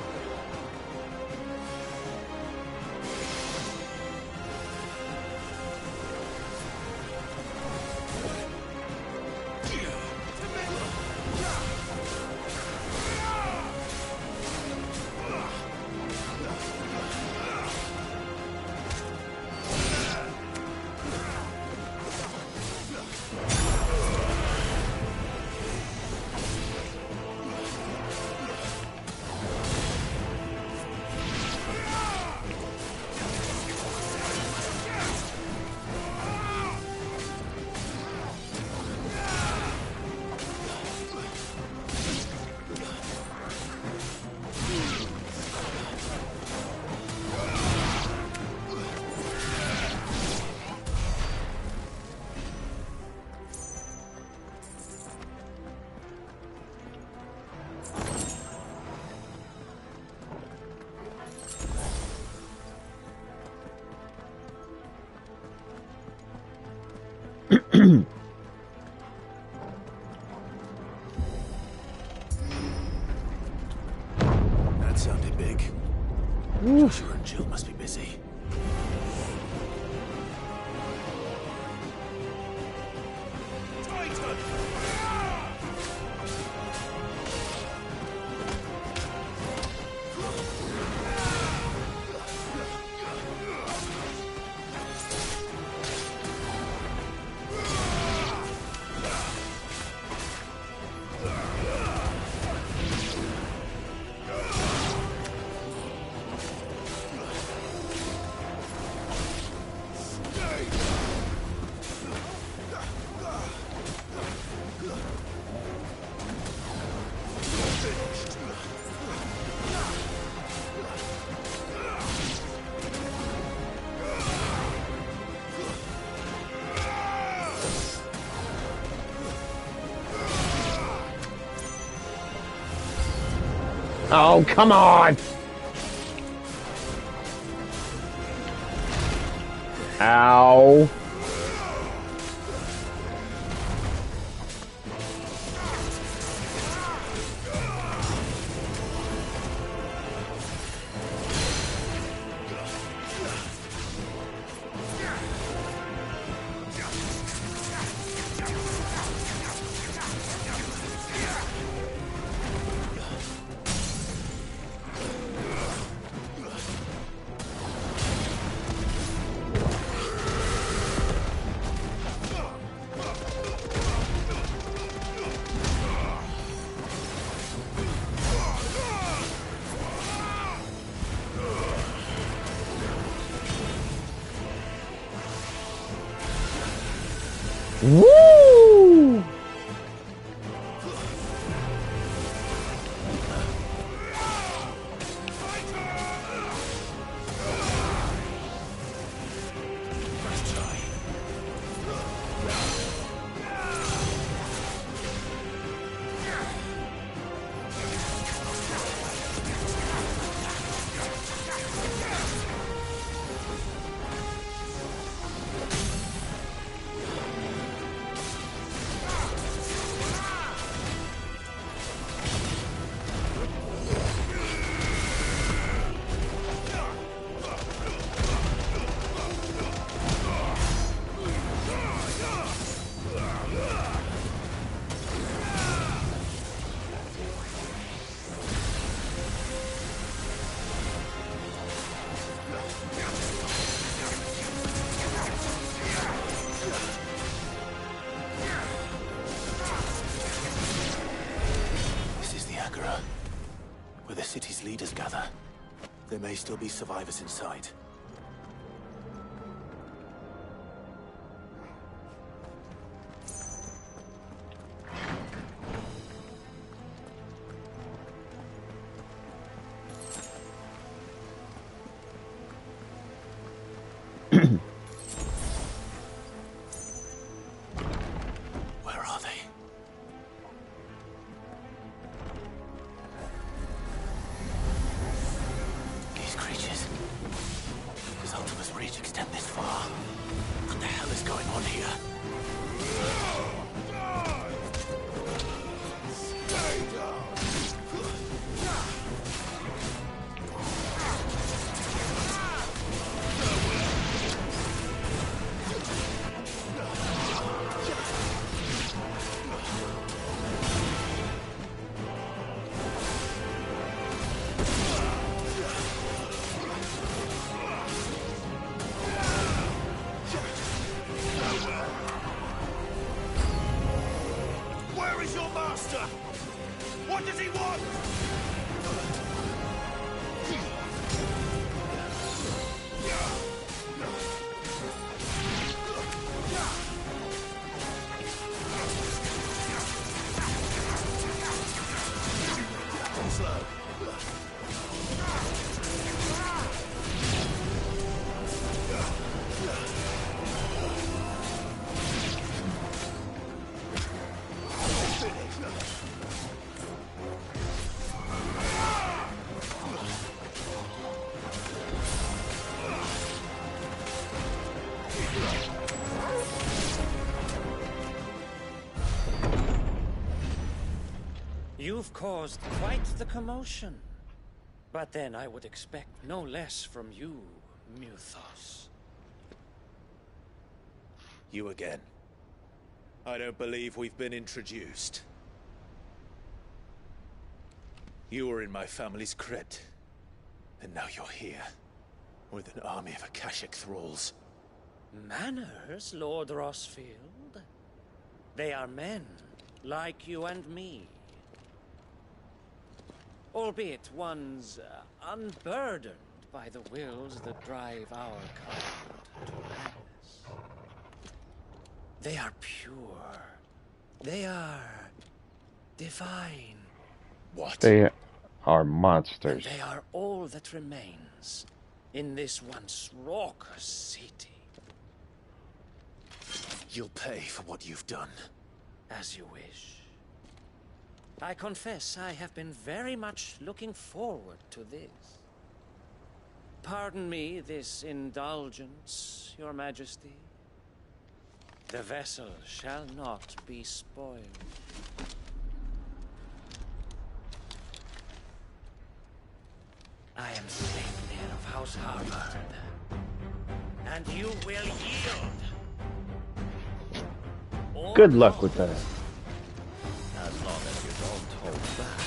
That sounded big. Joshua and Jill must be busy. Oh, come on! Ow. Woo! Where the city's leaders gather. There may still be survivors inside. Where are they? These creatures. Does Ultima's reach extend this far? What the hell is going on here? Where is your master? What does he want? You've caused quite the commotion. But then I would expect no less from you, Muthos. You again. I don't believe we've been introduced. You were in my family's crypt. And now you're here. With an army of Akashic thralls. Manners, Lord Rossfield? They are men, like you and me. Albeit ones unburdened by the wills that drive our kind to madness. They are pure. They are divine. What? They are monsters. And they are all that remains in this once raucous city. You'll pay for what you've done. As you wish. I confess I have been very much looking forward to this. Pardon me this indulgence, Your Majesty. The vessel shall not be spoiled. I am Sleipnir of House Harvard, and you will yield. Good luck with that. As long as you don't hold back.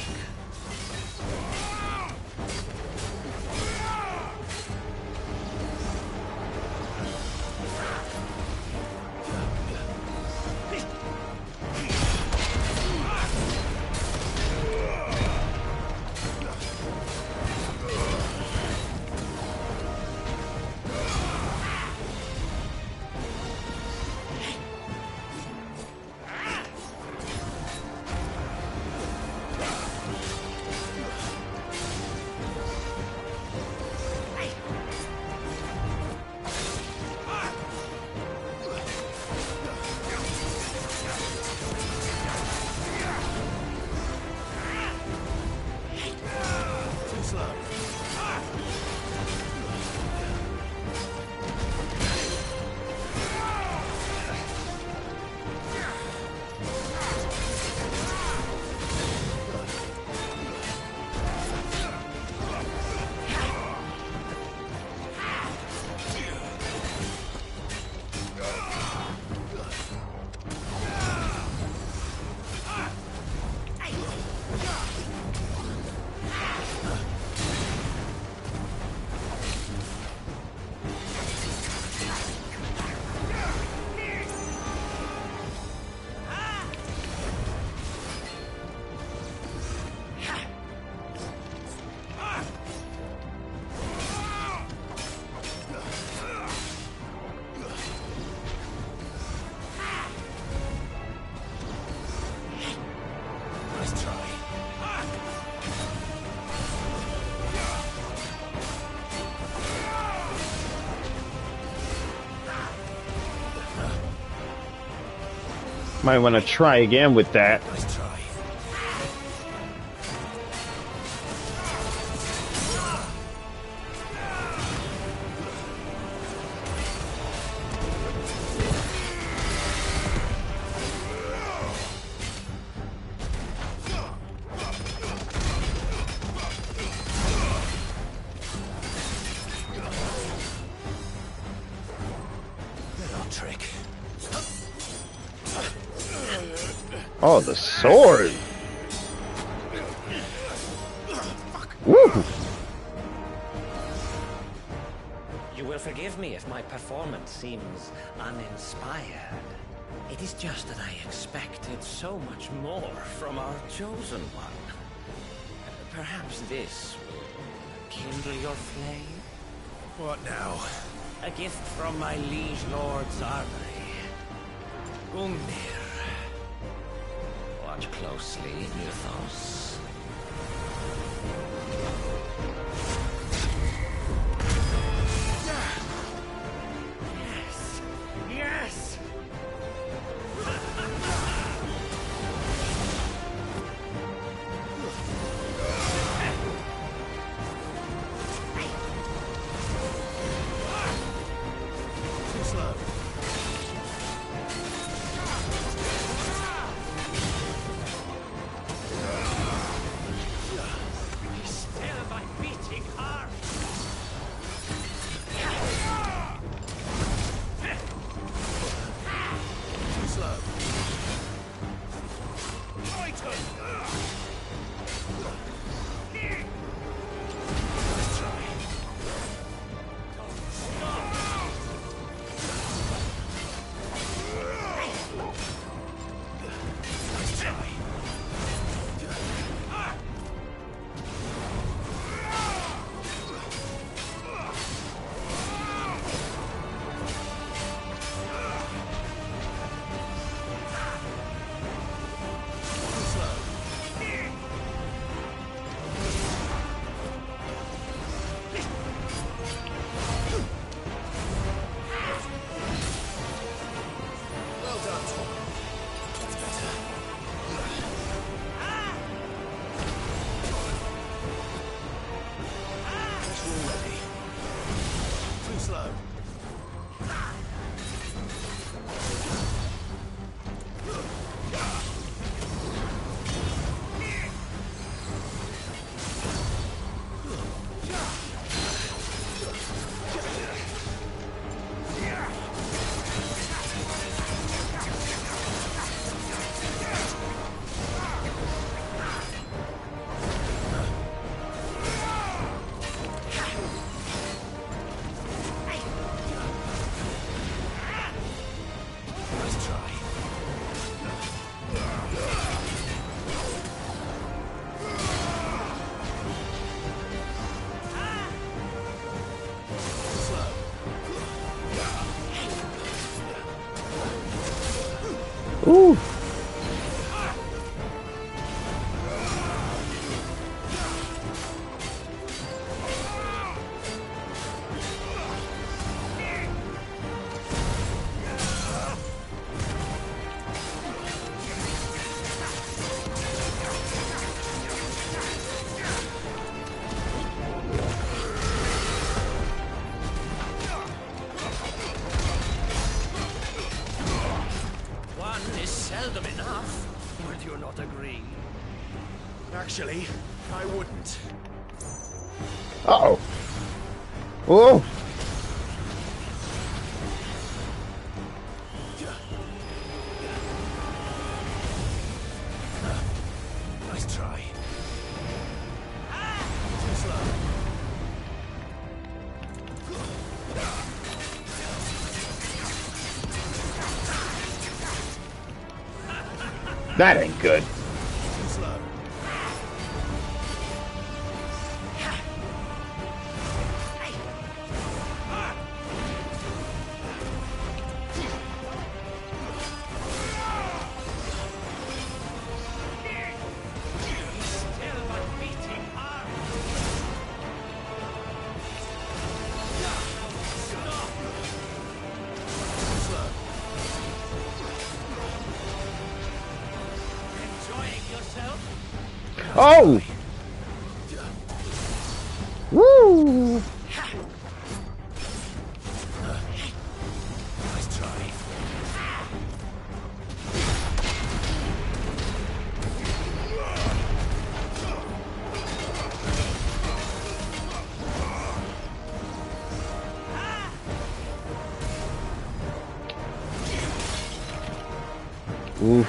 Might want to try again with that. Nice try. Oh, the sword! Woo! You will forgive me if my performance seems uninspired. It is just that I expected so much more from our chosen one. Perhaps this will kindle your flame? What now? A gift from my liege lord's armory. Gungnir. Watch closely, Mythos. Yes! Yes! Too slow. Ooh. One is seldom enough. Would you not agree? Actually, I wouldn't. Uh-oh. Whoa. Nice try. Too slow. That ain't good. Too slow. Oh! Woo! Nice try. Oof.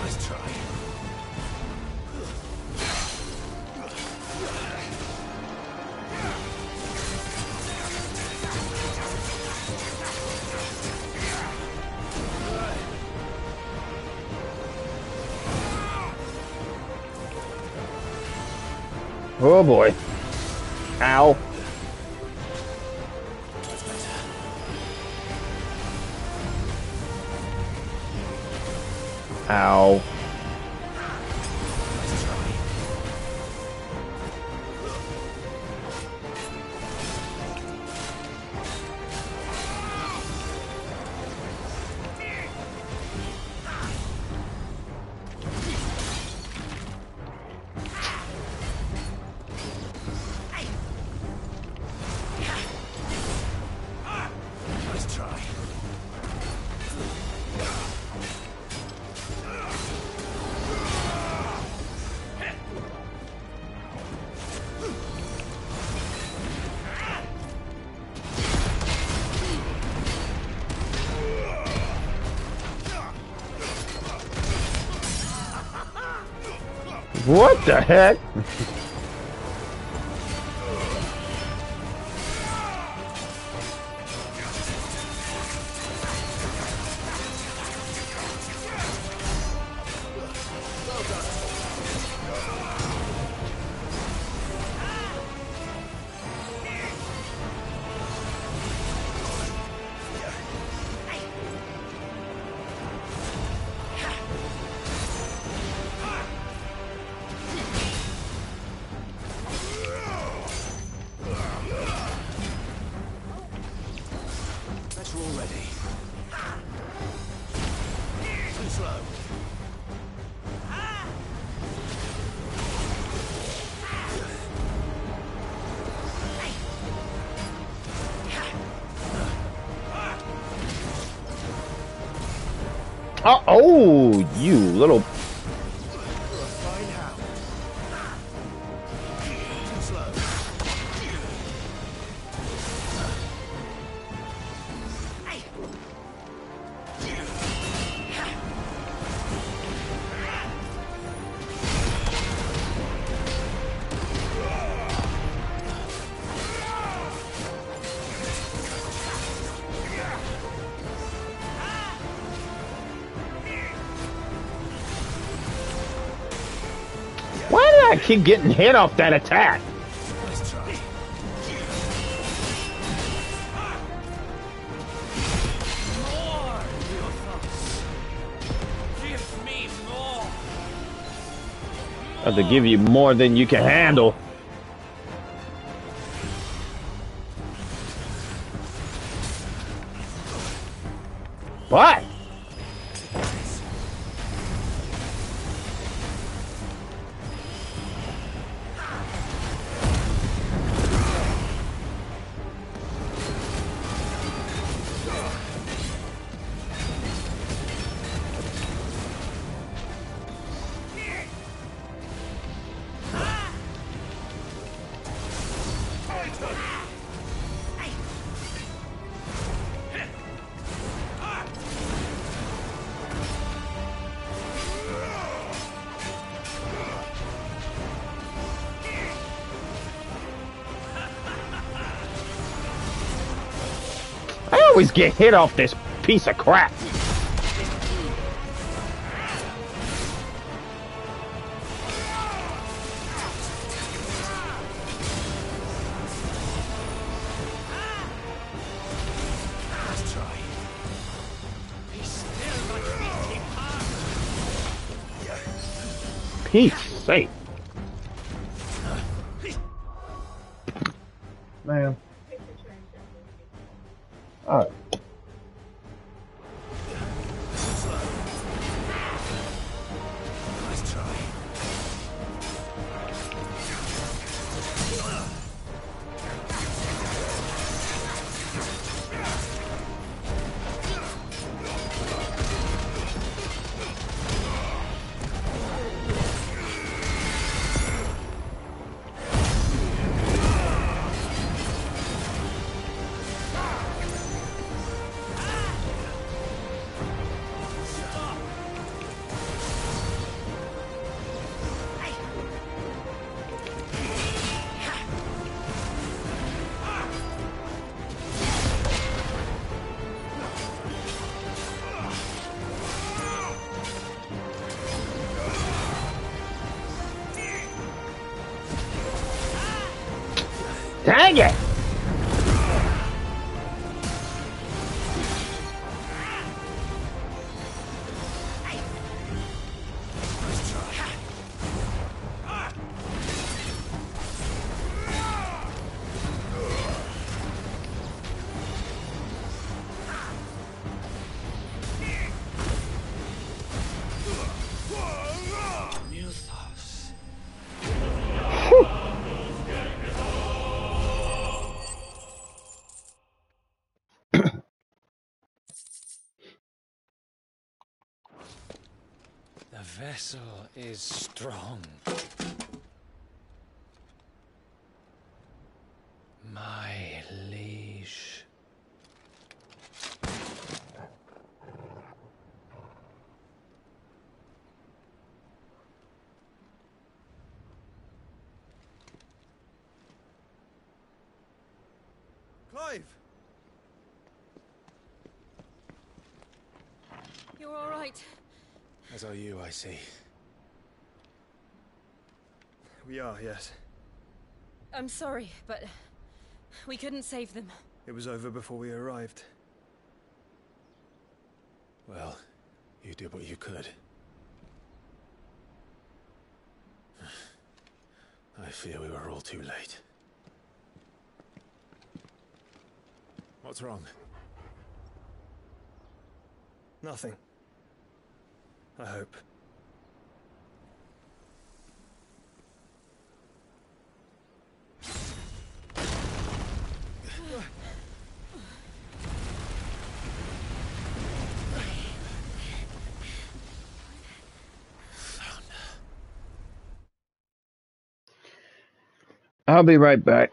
Nice try. Oh boy. Ow. Ow. Nice try. What the heck? Bet you're all ready. Too slow. Oh, you little. Fine how. Too slow. Why did I keep getting hit off that attack? Nice try. have to give you more than you can handle. What? I always get hit off this piece of crap. Pete's sake. Man. Alright. Nice try. Dang it! The vessel is strong. My liege. Clive! You're all right. As are you, I see. We are, yes. I'm sorry, but we couldn't save them. It was over before we arrived. Well, you did what you could. I fear we were all too late. What's wrong? Nothing. I hope. I'll be right back.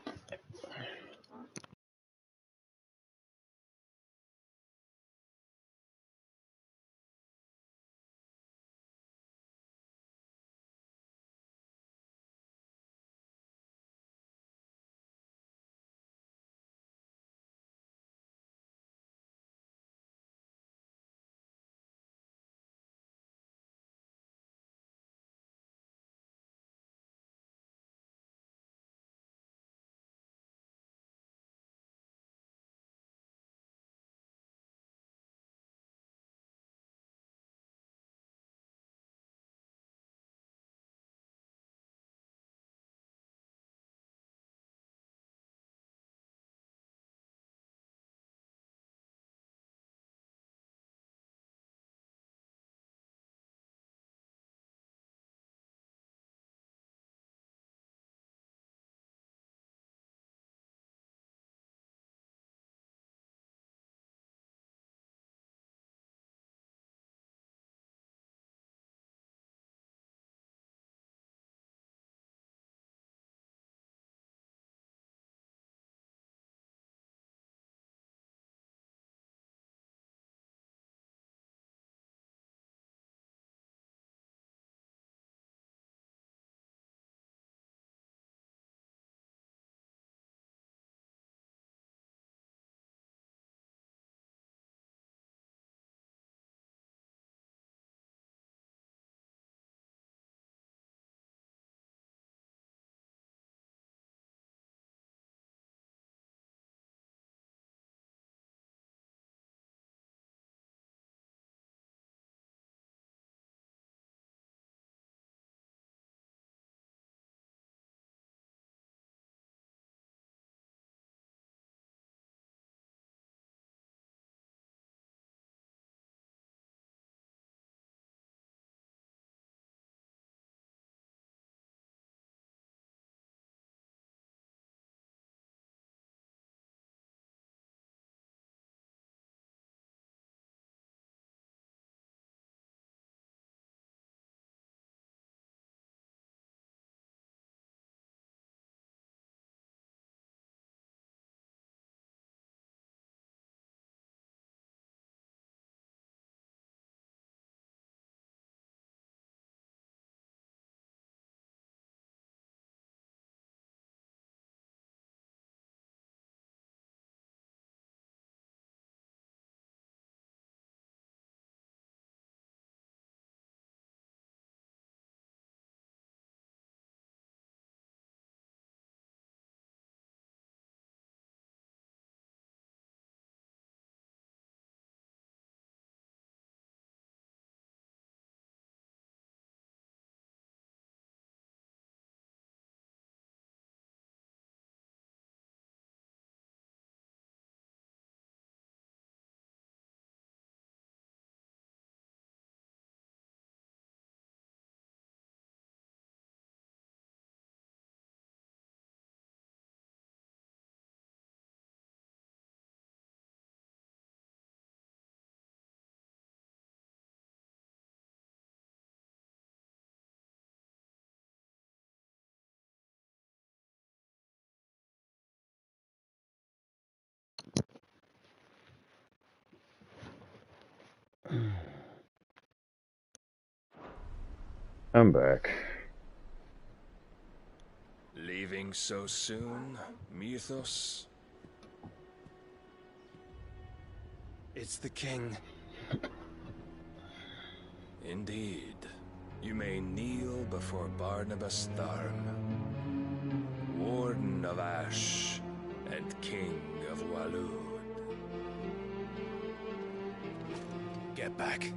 I'm back. Leaving so soon, Mythos? It's the king. Indeed. You may kneel before Barnabas Tharm, Warden of Ash and King of Waloed. Get back.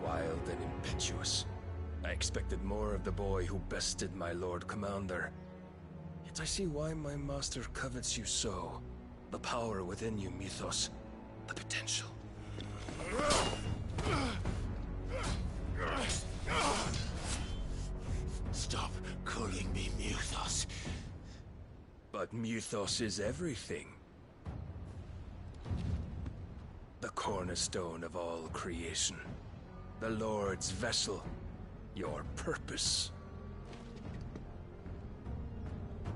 Wild and impetuous. I expected more of the boy who bested my Lord Commander. Yet I see why my master covets you so. The power within you, Mythos. The potential. Stop calling me Mythos. But Mythos is everything. The cornerstone of all creation. The Lord's vessel. Your purpose.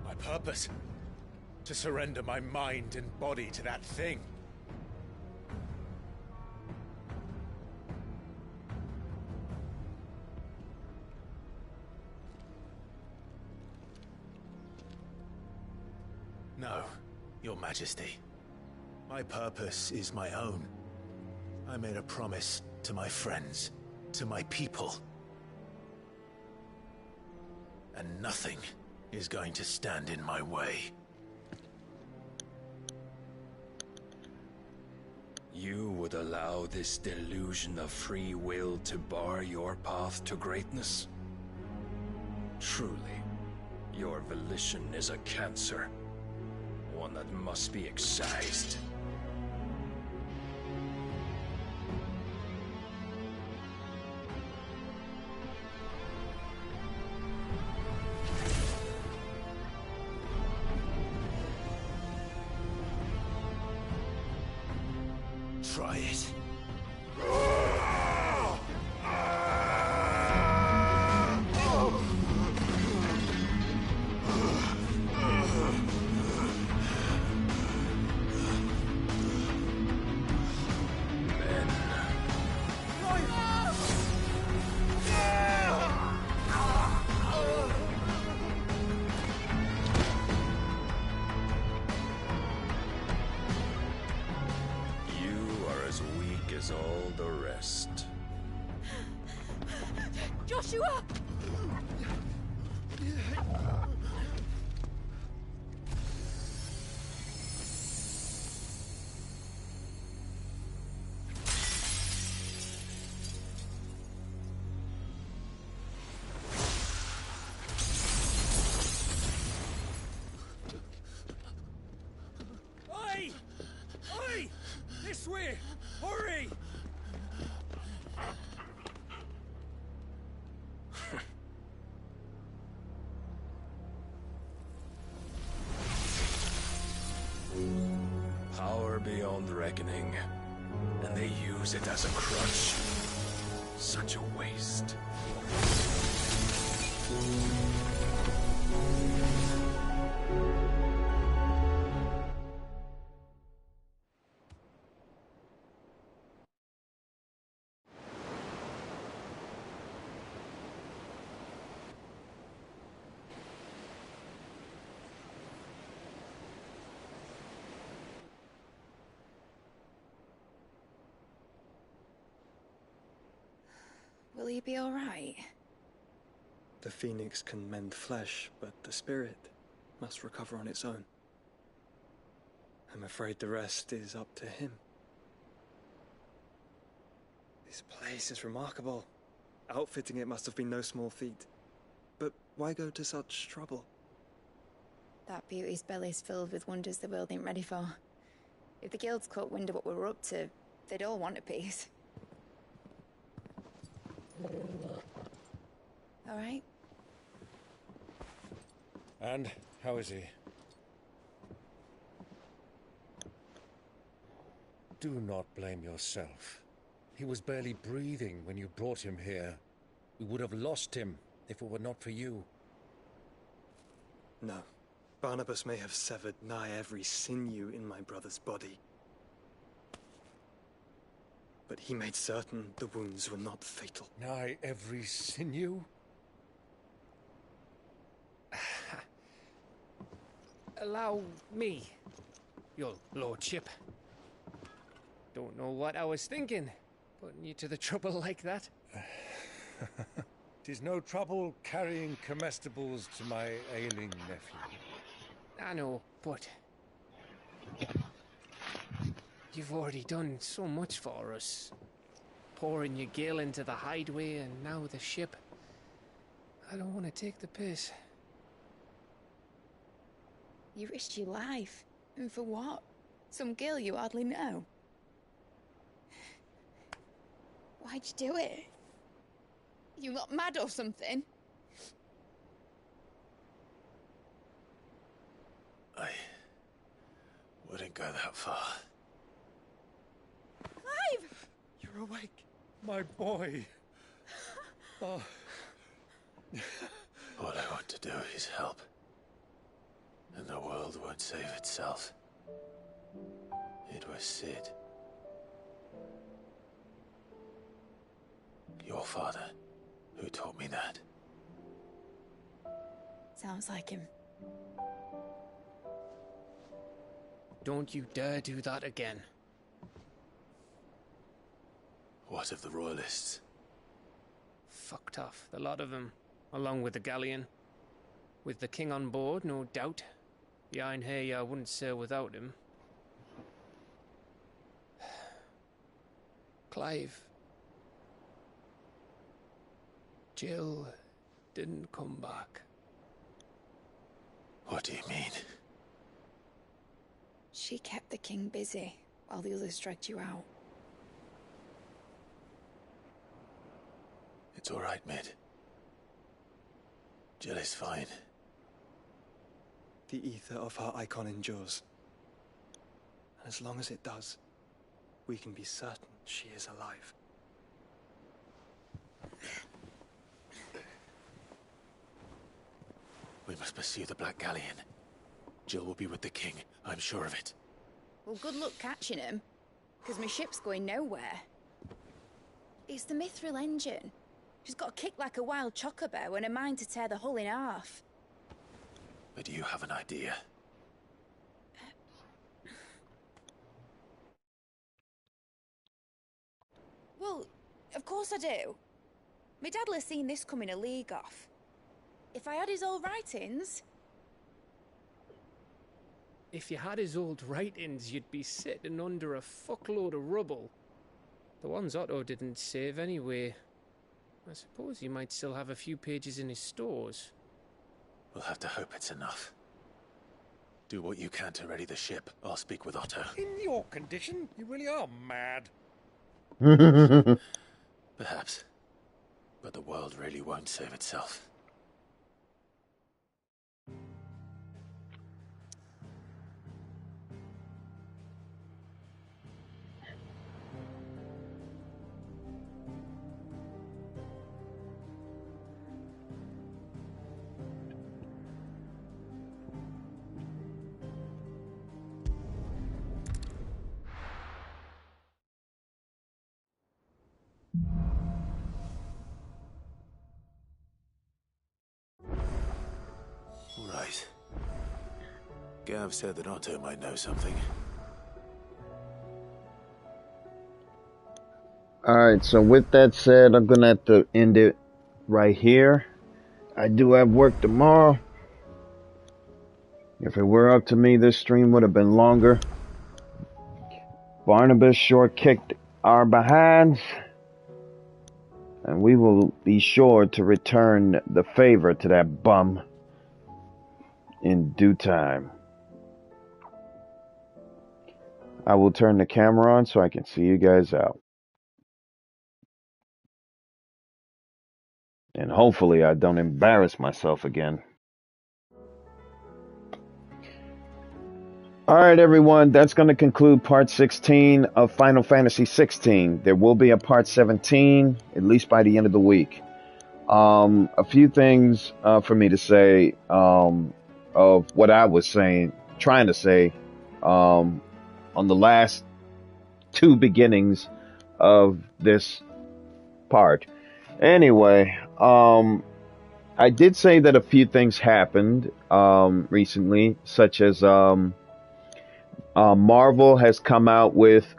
My purpose? To surrender my mind and body to that thing. No, Your Majesty. My purpose is my own. I made a promise to my friends, to my people. And nothing is going to stand in my way. You would allow this delusion of free will to bar your path to greatness? Truly, your volition is a cancer. One that must be excised. Try it. As all the rest. Joshua! Oi! Oi! This way! Hurry! Power beyond reckoning, and they use it as a crutch. Such a waste. Will you be all right? The phoenix can mend flesh, but the spirit must recover on its own. I'm afraid the rest is up to him. This place is remarkable. Outfitting it must have been no small feat. But why go to such trouble? That beauty's belly's filled with wonders the world ain't ready for. If the guilds caught wind of what we were up to, they'd all want a piece. All right? And how is he? Do not blame yourself. He was barely breathing when you brought him here. We would have lost him if it were not for you. No. Barnabas may have severed nigh every sinew in my brother's body. But he made certain the wounds were not fatal. Nigh every sinew? Allow me, your lordship. Don't know what I was thinking, putting you to the trouble like that. 'Tis no trouble carrying comestibles to my ailing nephew. I know, but you've already done so much for us. Pouring your gale into the hideaway and now the ship. I don't want to take the piss. You risked your life. And for what? Some girl you hardly know. Why'd you do it? You got mad or something? I wouldn't go that far. Clive! You're awake, my boy. Oh. All I want to do is help. And the world won't save itself. It was Cid. Your father, who taught me that. Sounds like him. Don't you dare do that again. What of the Royalists? Fucked off, the lot of them, along with the galleon. With the king on board, no doubt. Behind here, I wouldn't sail without him. Clive. Jill didn't come back. What do you mean? She kept the king busy while the others dragged you out. It's all right, Mid. Jill is fine. The ether of her icon endures. And as long as it does, we can be certain she is alive. We must pursue the Black Galleon. Jill will be with the king, I'm sure of it. Well, good luck catching him, because my ship's going nowhere. It's the Mithril engine. She's got a kick like a wild chocobo and a mind to tear the hull in half. But do you have an idea? Well, of course I do. My dad'll have seen this coming a league off. If I had his old writings... If you had his old writings, you'd be sitting under a fuckload of rubble. The ones Otto didn't save anyway. I suppose he might still have a few pages in his stores. We'll have to hope it's enough. Do what you can to ready the ship. I'll speak with Otto. In your condition, you really are mad. Perhaps. But the world really won't save itself. Right. Gav said that Otto might know something. Alright, so with that said, I'm gonna have to end it right here. I do have work tomorrow. If it were up to me, this stream would have been longer. Barnabas sure kicked our behinds. And we will be sure to return the favor to that bum in due time. I will turn the camera on so I can see you guys out. And hopefully I don't embarrass myself again. Alright everyone, that's going to conclude part 16 of Final Fantasy XVI. There will be a part 17, at least by the end of the week. A few things for me to say of what I was trying to say on the last two beginnings of this part. Anyway, I did say that a few things happened recently, such as Marvel has come out with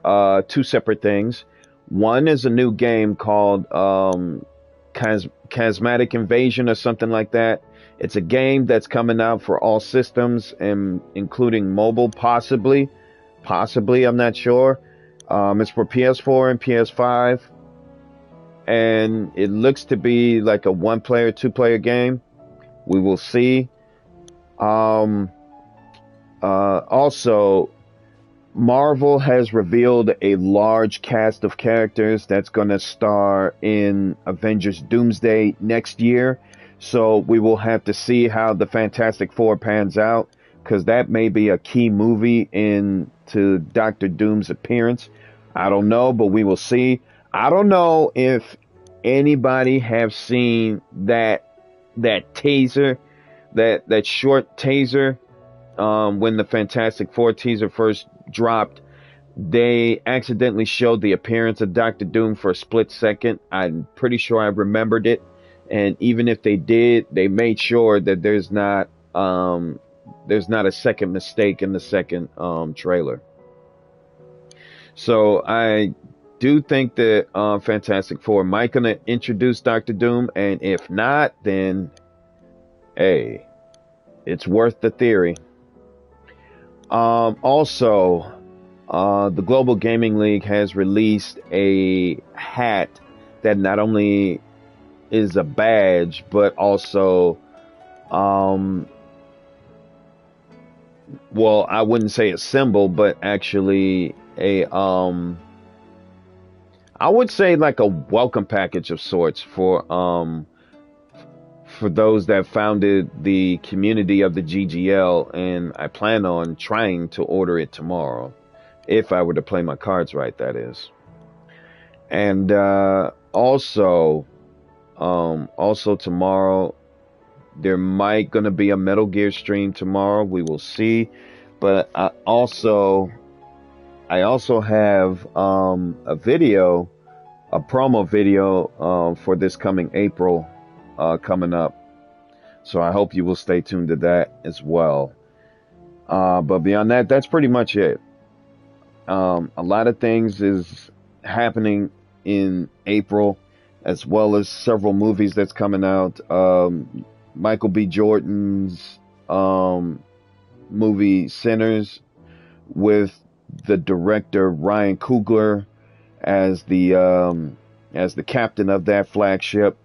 two separate things. One is a new game called Chasmatic Invasion or something like that. It's a game that's coming out for all systems, and including mobile, possibly, I'm not sure. It's for PS4 and PS5, and it looks to be like a one-player, two-player game. We will see. Also, Marvel has revealed a large cast of characters that's going to star in Avengers Doomsday next year. So we will have to see how the Fantastic Four pans out, because that may be a key movie into Doctor Doom's appearance. I don't know, but we will see. I don't know if anybody have seen that taser, that short taser, when the Fantastic Four teaser first dropped. They accidentally showed the appearance of Doctor Doom for a split second. I'm pretty sure I remembered it. And even if they did, they made sure that there's not a second mistake in the second trailer. So I do think that Fantastic Four might gonna introduce Doctor Doom, and if not, then hey, it's worth the theory. Also, the Global Gaming League has released a hat that not only is a badge, but also, well, I wouldn't say a symbol, but actually I would say like a welcome package of sorts for those that founded the community of the GGL, and I plan on trying to order it tomorrow, if I were to play my cards right, that is. And also tomorrow there might gonna be a Metal Gear stream tomorrow. We will see. But I also have a video, a promo video for this coming April coming up. So I hope you will stay tuned to that as well. But beyond that, that's pretty much it. A lot of things is happening in April, as well as several movies that's coming out. Michael B. Jordan's movie Sinners, with the director Ryan Coogler as the captain of that flagship.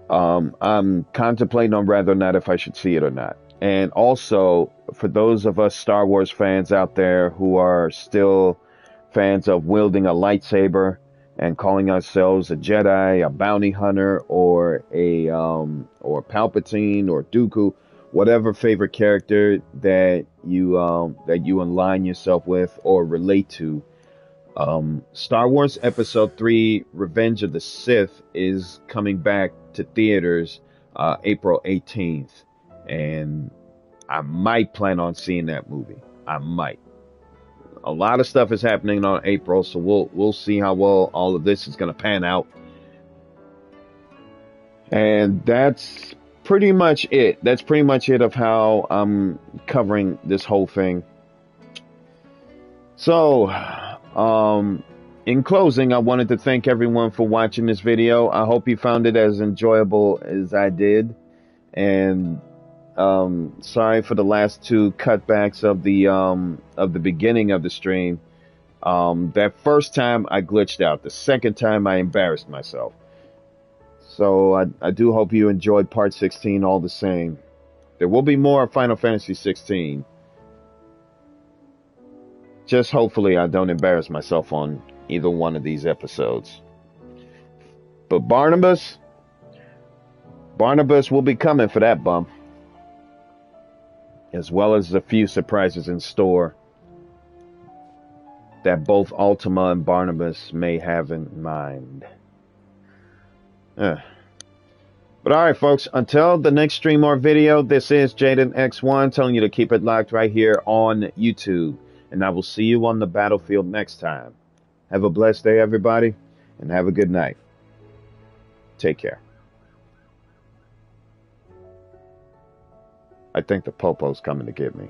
I'm contemplating on whether or not if I should see it or not. And also, for those of us Star Wars fans out there who are still fans of wielding a lightsaber and calling ourselves a Jedi, a bounty hunter, or or Palpatine, or Dooku, whatever favorite character that you align yourself with or relate to, Star Wars Episode 3: Revenge of the Sith is coming back to theaters April 18th, and I might plan on seeing that movie. I might. A lot of stuff is happening on April, so we'll see how well all of this is going to pan out. And that's pretty much it. That's pretty much it of how I'm covering this whole thing. So, in closing, I wanted to thank everyone for watching this video. I hope you found it as enjoyable as I did. And sorry for the last two cutbacks of the beginning of the stream. That first time I glitched out. The second time I embarrassed myself. So I do hope you enjoyed part 16 all the same. There will be more Final Fantasy 16. Just hopefully I don't embarrass myself on either one of these episodes. But Barnabas will be coming for that bump. As well as a few surprises in store that both Ultima and Barnabas may have in mind. But alright folks, until the next stream or video, this is Jaden X1 telling you to keep it locked right here on YouTube. And I will see you on the battlefield next time. Have a blessed day, everybody, and have a good night. Take care. I think the Popo's coming to get me.